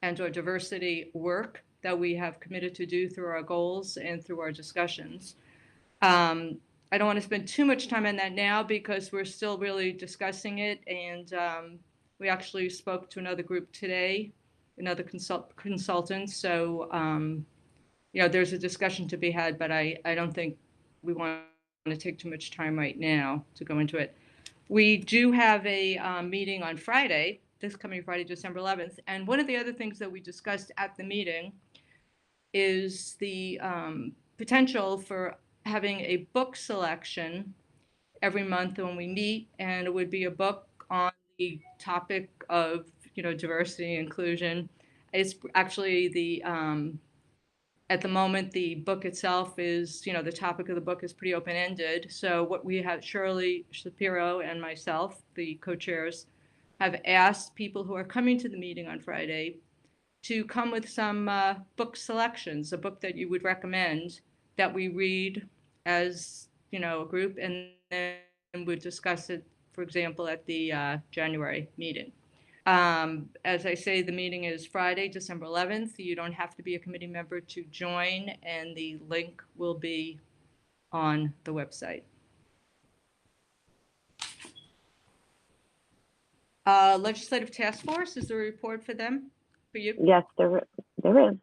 and or diversity work that we have committed to do through our goals and through our discussions. I don't want to spend too much time on that now because we're still really discussing it. And we actually spoke to another group today, another consultant. So, there's a discussion to be had, but I don't think we want to take too much time right now to go into it. We do have a meeting on Friday, this coming Friday, December 11th. And one of the other things that we discussed at the meeting is the potential for having a book selection every month when we meet, and it would be a book on the topic of, diversity and inclusion. It's actually at the moment, the book itself is, the topic of the book is pretty open-ended. So what we have, Shirley Shapiro and myself, the co-chairs, have asked people who are coming to the meeting on Friday to come with some book selections, a book that you would recommend that we read as, a group, and then would discuss it, for example, at the January meeting. As I say, the meeting is Friday, December 11th. You don't have to be a committee member to join, and the link will be on the website. Legislative Task Force, is there a report for them, for you? Yes, there is. The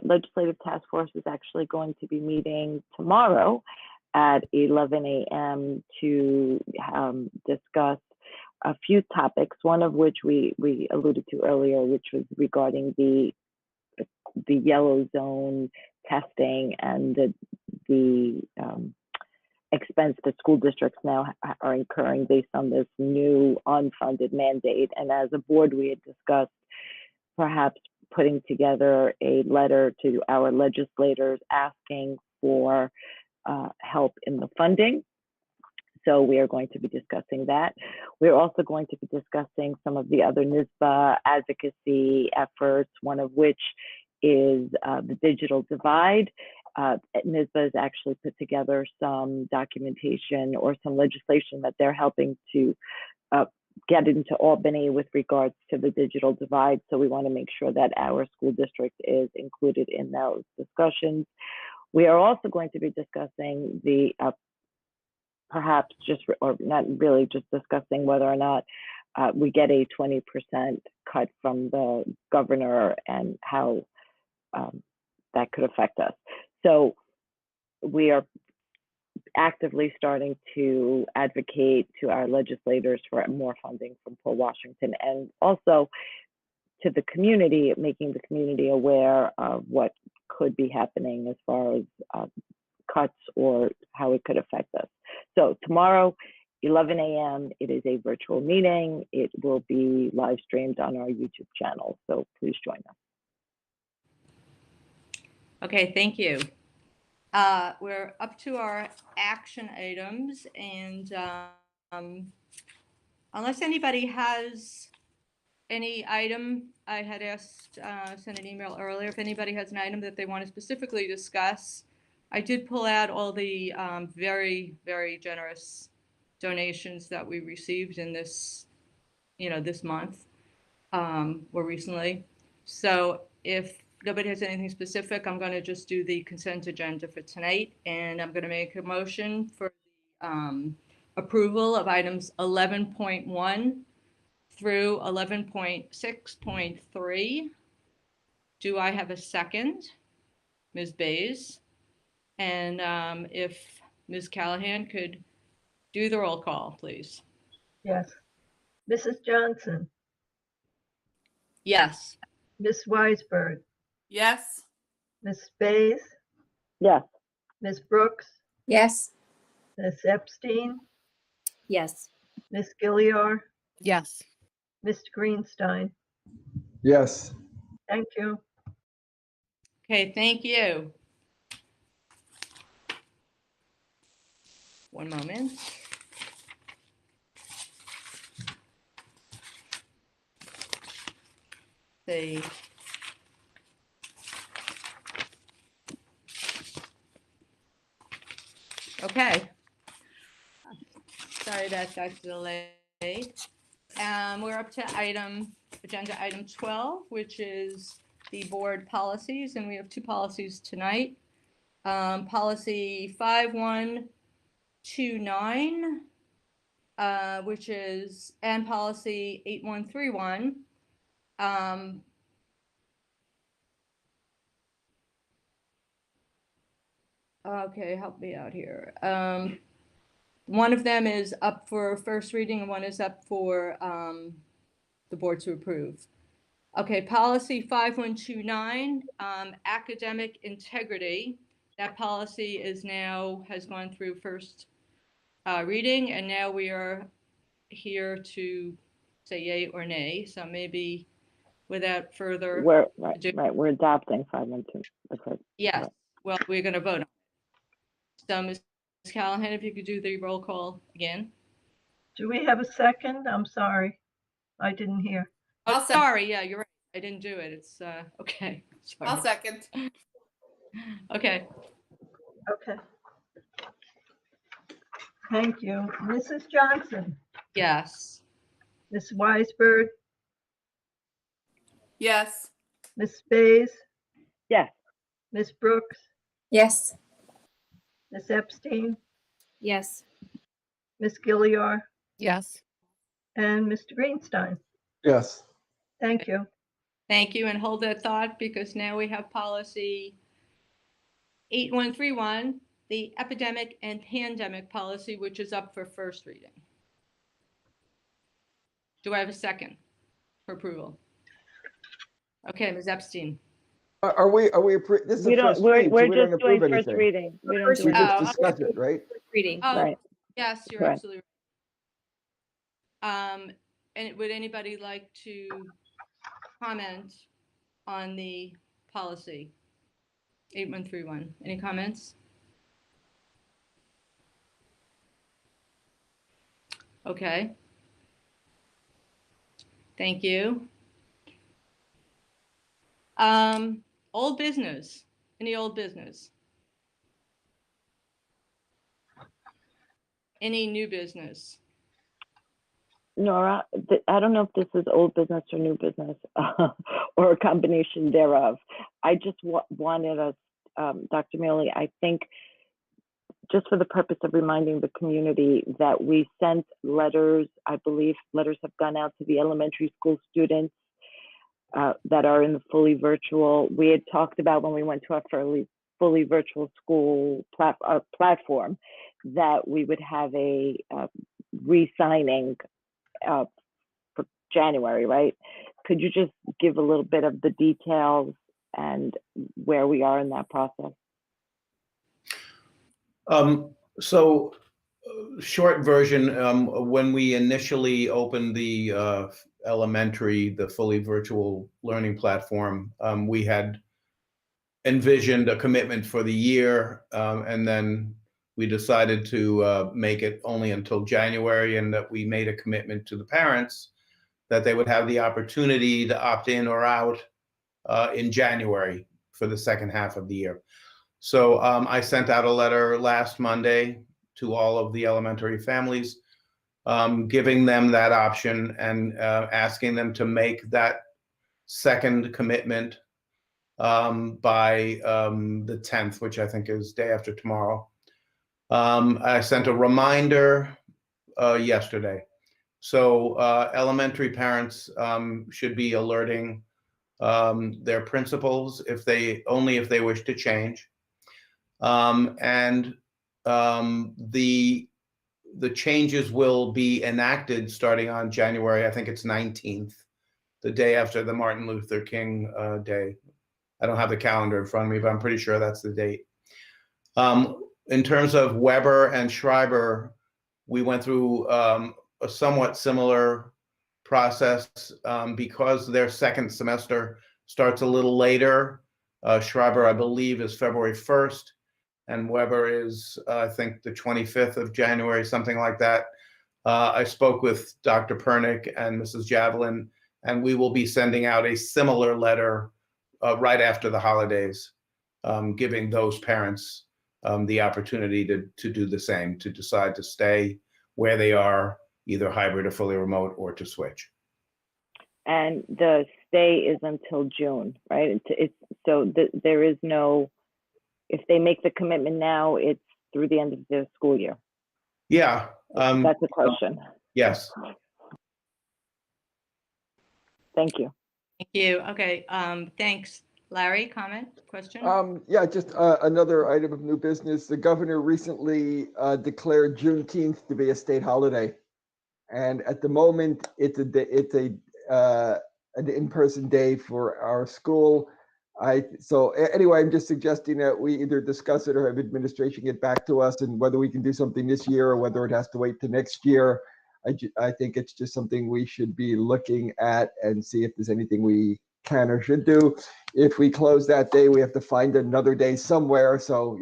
Legislative Task Force is actually going to be meeting tomorrow at 11 a.m. to discuss a few topics, one of which we alluded to earlier, which was regarding the yellow zone testing and the expense that school districts now are incurring based on this new unfunded mandate. And as a board, we had discussed perhaps putting together a letter to our legislators asking for help in the funding. So we are going to be discussing that. We're also going to be discussing some of the other NYSBA advocacy efforts, one of which is the digital divide. NYSBA has actually put together some documentation or some legislation that they're helping to get into Albany with regards to the digital divide. So we want to make sure that our school district is included in those discussions. We are also going to be discussing the perhaps just, or not really, just discussing whether or not we get a 20% cut from the governor and how that could affect us. So we are actively starting to advocate to our legislators for more funding from Paul Washington, and also to the community, making the community aware of what could be happening as far as cuts or how it could affect us. So tomorrow, 11 a.m., it is a virtual meeting. It will be live streamed on our YouTube channel, so please join us. Okay, thank you. We're up to our action items, and unless anybody has any item, I had asked, sent an email earlier, if anybody has an item that they want to specifically discuss. I did pull out all the very, very generous donations that we received in this, this month or recently. So if nobody has anything specific, I'm going to just do the consent agenda for tonight, and I'm going to make a motion for approval of items 11.1 through 11.6.3. Do I have a second? Ms. Bays? And if Ms. Callahan could do the roll call, please. Yes. Mrs. Johnson, Yes. Ms. Weisberg, Yes. Ms. Bays, Yes. Ms. Brooks, Yes. Ms. Epstein, Yes. Ms. Gilliar, Yes. Mr. Greenstein. Yes. Thank you. Okay, thank you. One moment. See. Okay. Sorry that got delayed. We're up to agenda item 12, which is the board policies, and we have two policies tonight. Policy 5129, which is, and policy 8131. Okay, help me out here. One of them is up for first reading and one is up for the board to approve. Okay, policy 5129, academic integrity. That policy has gone through first reading, and now we are here to say yay or nay. So maybe without further We're ado. right. We're adopting 512. The first. Yes, Right. well, we're going to vote on it. So Ms. Callahan, if you could do the roll call again. Do we have a second? I'm sorry. I didn't hear. Oh, I'll second. sorry, yeah, you're right. I didn't do it. It's okay. Sorry. I'll second. Okay. Okay. Thank you. Mrs. Johnson, Yes. Ms. Weisberg, Yes. Ms. Spays, Yes. Ms. Brooks, Yes. Ms. Epstein, Yes. Ms. Gilliar, Yes. and Mr. Greenstein. Yes. Thank you. Thank you, and hold that thought because now we have policy 8131, the epidemic and pandemic policy, which is up for first reading. Do I have a second for approval? Okay, Ms. Epstein. Are we, this is We the don't. first read, so We're we don't just doing approve first anything. reading. We don't First do We anything. just Oh, discuss it, right? Reading. Oh, Right. yes, you're Correct. absolutely right. And would anybody like to comment on the policy 8131? Any comments? Okay. Thank you. Old business. Any old business? Any new business? Nora, I don't know if this is old business or new business or a combination thereof. I just wanted us, Dr. Mealy, I think, just for the purpose of reminding the community that we sent letters, I believe letters have gone out to the elementary school students that are in the fully virtual. We had talked about when we went to our fully virtual school platform that we would have a re-signing for January, right? Could you just give a little bit of the details and where we are in that process? So short version, when we initially opened the elementary, the fully virtual learning platform, we had envisioned a commitment for the year, and then we decided to make it only until January, and that we made a commitment to the parents that they would have the opportunity to opt in or out in January for the second half of the year. So I sent out a letter last Monday to all of the elementary families, giving them that option and asking them to make that second commitment by the 10th, which I think is day after tomorrow. I sent a reminder yesterday. So elementary parents should be alerting their principals if they wish to change. And the changes will be enacted starting on January, I think it's 19th, the day after the Martin Luther King Day. I don't have the calendar in front of me, but I'm pretty sure that's the date. In terms of Weber and Schreiber, we went through a somewhat similar process because their second semester starts a little later. Schreiber, I believe, is February 1st, and Weber is, I think, the 25th of January, something like that. I spoke with Dr. Pernick and Mrs. Javelin, and we will be sending out a similar letter right after the holidays, giving those parents the opportunity to do the same, to decide to stay where they are, either hybrid or fully remote, or to switch. And the stay is until June, right? There is no, if they make the commitment now, it's through the end of the school year. Yeah. That's a question. Yes. Thank you. Thank you. Okay, thanks. Larry, comment, question? Yeah, just another item of new business. The governor recently declared Juneteenth to be a state holiday. And at the moment, it's an in-person day for our school. So anyway, I'm just suggesting that we either discuss it or have administration get back to us, and whether we can do something this year or whether it has to wait to next year. I think it's just something we should be looking at and see if there's anything we can or should do. If we close that day, we have to find another day somewhere. So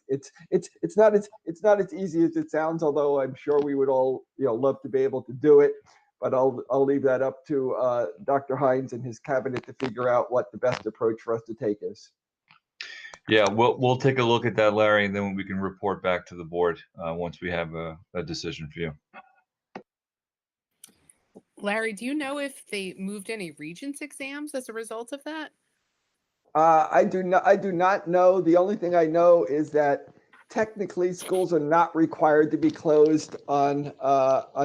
it's not as easy as it sounds, although I'm sure we would all love to be able to do it. But I'll leave that up to Dr. Hines and his cabinet to figure out what the best approach for us to take is. Yeah, we'll take a look at that, Larry, and then we can report back to the board once we have a decision for you. Larry, do you know if they moved any Regents exams as a result of that? I do not know. The only thing I know is that technically schools are not required to be closed on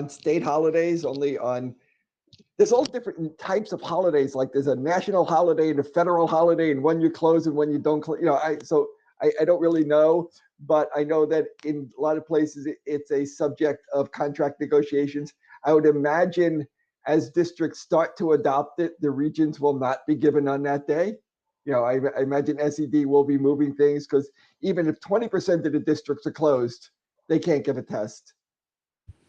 state holidays, only on, there's all different types of holidays. Like there's a national holiday and a federal holiday, and when you close and when you don't close. I don't really know, but I know that in a lot of places it's a subject of contract negotiations. I would imagine as districts start to adopt it, the regions will not be given on that day. I imagine SED will be moving things, because even if 20% of the districts are closed, they can't give a test.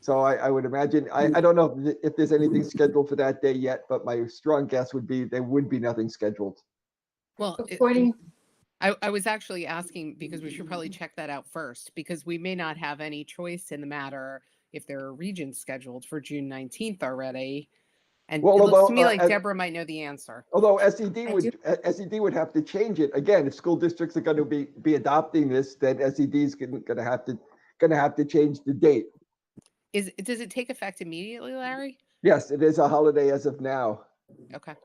So I would imagine, I don't know if there's anything scheduled for that day yet, but my strong guess would be there would be nothing scheduled. Well, According, I was actually asking because we should probably check that out first, because we may not have any choice in the matter if there are Regents scheduled for June 19th already. And Well, it looks although, to me like Deborah might know the answer. Although SED would have to change it again. If school districts are going to be adopting this, then SED is going to have to change the date. Does it take effect immediately, Larry? Yes, it is a holiday as of now. Okay.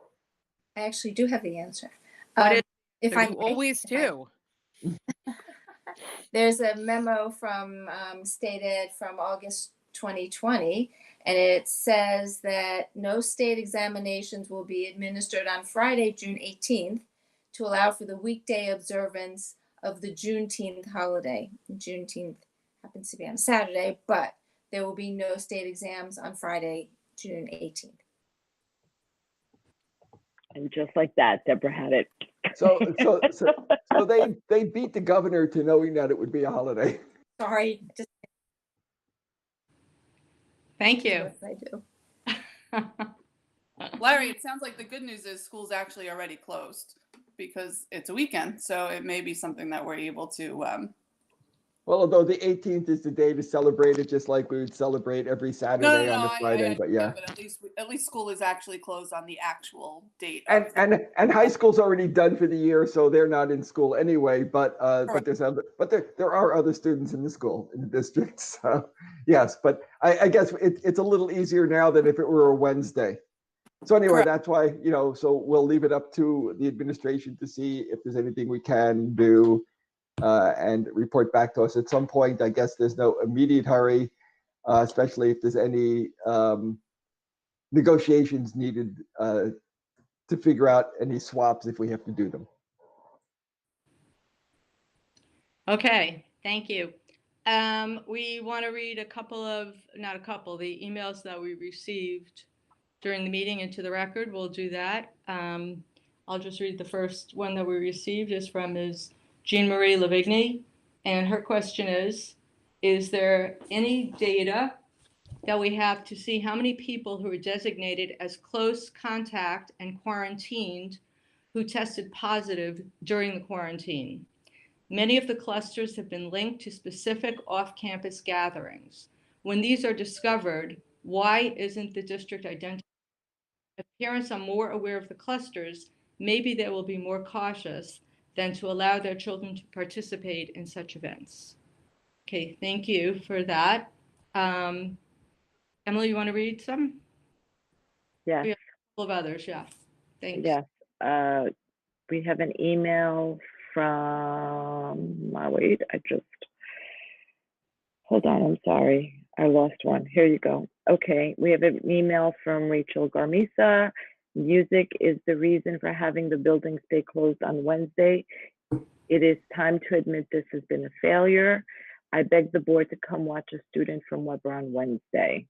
I actually do have the answer. If I always do. There's a memo from State Ed from August 2020, and it says that no state examinations will be administered on Friday, June 18th, to allow for the weekday observance of the Juneteenth holiday. Juneteenth happens to be on Saturday, but there will be no state exams on Friday, June 18th. And just like that, Deborah had it. So they beat the governor to knowing that it would be a holiday. Sorry. Thank you. Yes, I do. Larry, it sounds like the good news is school's actually already closed because it's a weekend. So it may be something that we're able to. Well, although the 18th is the day to celebrate it, just like we would celebrate every Saturday on a Friday, but yeah. But at least school is actually closed on the actual date. And high school's already done for the year, so they're not in school anyway. But there are other students in the school in the district. So yes, but I guess it's a little easier now than if it were a Wednesday. So anyway, that's why so we'll leave it up to the administration to see if there's anything we can do. And report back to us at some point. I guess there's no immediate hurry, especially if there's any negotiations needed to figure out any swaps if we have to do them. Okay, thank you. We want to read the emails that we received during the meeting into the record. We'll do that. I'll just read the first one that we received is from Ms. Jean Marie Lavigny. And her question is there any data that we have to see how many people who are designated as close contact and quarantined who tested positive during the quarantine? Many of the clusters have been linked to specific off-campus gatherings. When these are discovered, why isn't the district identified? If parents are more aware of the clusters, maybe they will be more cautious than to allow their children to participate in such events. Okay, thank you for that. Emily, you want to read some? Yes. We have a couple of others, yeah. Thanks. Yes. We have an email from, wait, hold on, I'm sorry. I lost one. Here you go. Okay, we have an email from Rachel Garmisa. Music is the reason for having the building stay closed on Wednesday. It is time to admit this has been a failure. I beg the board to come watch a student from Weber on Wednesday.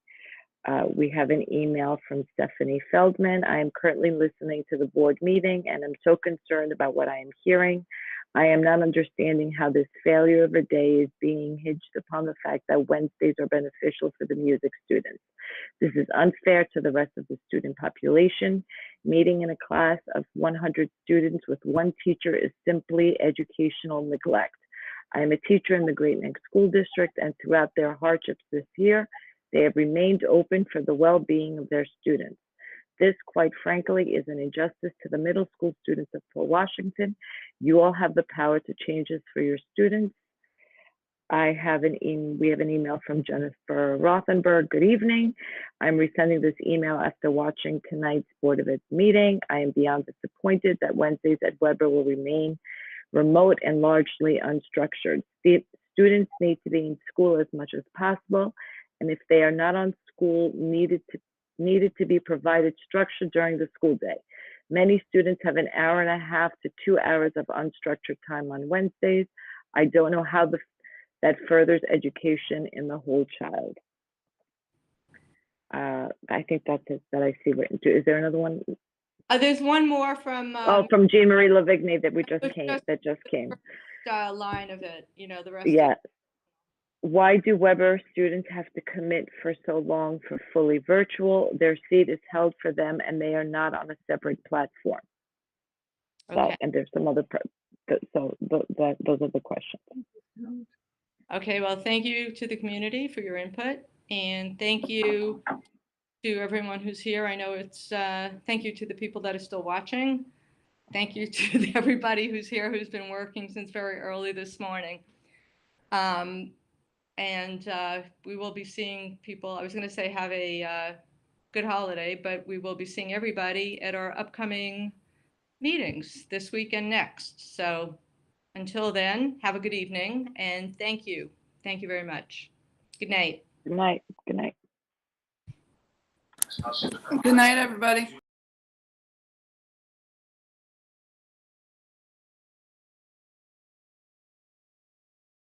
We have an email from Stephanie Feldman. I am currently listening to the board meeting and I'm so concerned about what I am hearing. I am not understanding how this failure of a day is being hinged upon the fact that Wednesdays are beneficial for the music students. This is unfair to the rest of the student population. Meeting in a class of 100 students with one teacher is simply educational neglect. I am a teacher in the Great Neck School District, and throughout their hardships this year, they have remained open for the well-being of their students. This, quite frankly, is an injustice to the middle school students of Port Washington. You all have the power to change this for your students. We have an email from Jennifer Rothenberg. Good evening. I'm resending this email after watching tonight's Board of Ed meeting. I am beyond disappointed that Wednesdays at Weber will remain remote and largely unstructured. Students need to be in school as much as possible, and if they are not on school, needed to be provided structure during the school day. Many students have an hour and a half to 2 hours of unstructured time on Wednesdays. I don't know how that furthers education in the whole child. I think that's it that I see written. Is there another one? There's one more from From Jean Marie Lavigne that just came. Line of it, the rest. Yeah. Why do Weber students have to commit for so long for fully virtual? Their seat is held for them and they are not on a separate platform. Okay. So, and there's some other, those are the questions. Okay, well, thank you to the community for your input, and thank you to everyone who's here. I know it's, thank you to the people that are still watching. Thank you to everybody who's here who's been working since very early this morning. And we will be seeing people. I was going to say have a good holiday, but we will be seeing everybody at our upcoming meetings this week and next. So until then, have a good evening and thank you. Thank you very much. Good night. Good night. Good night. Good night, everybody.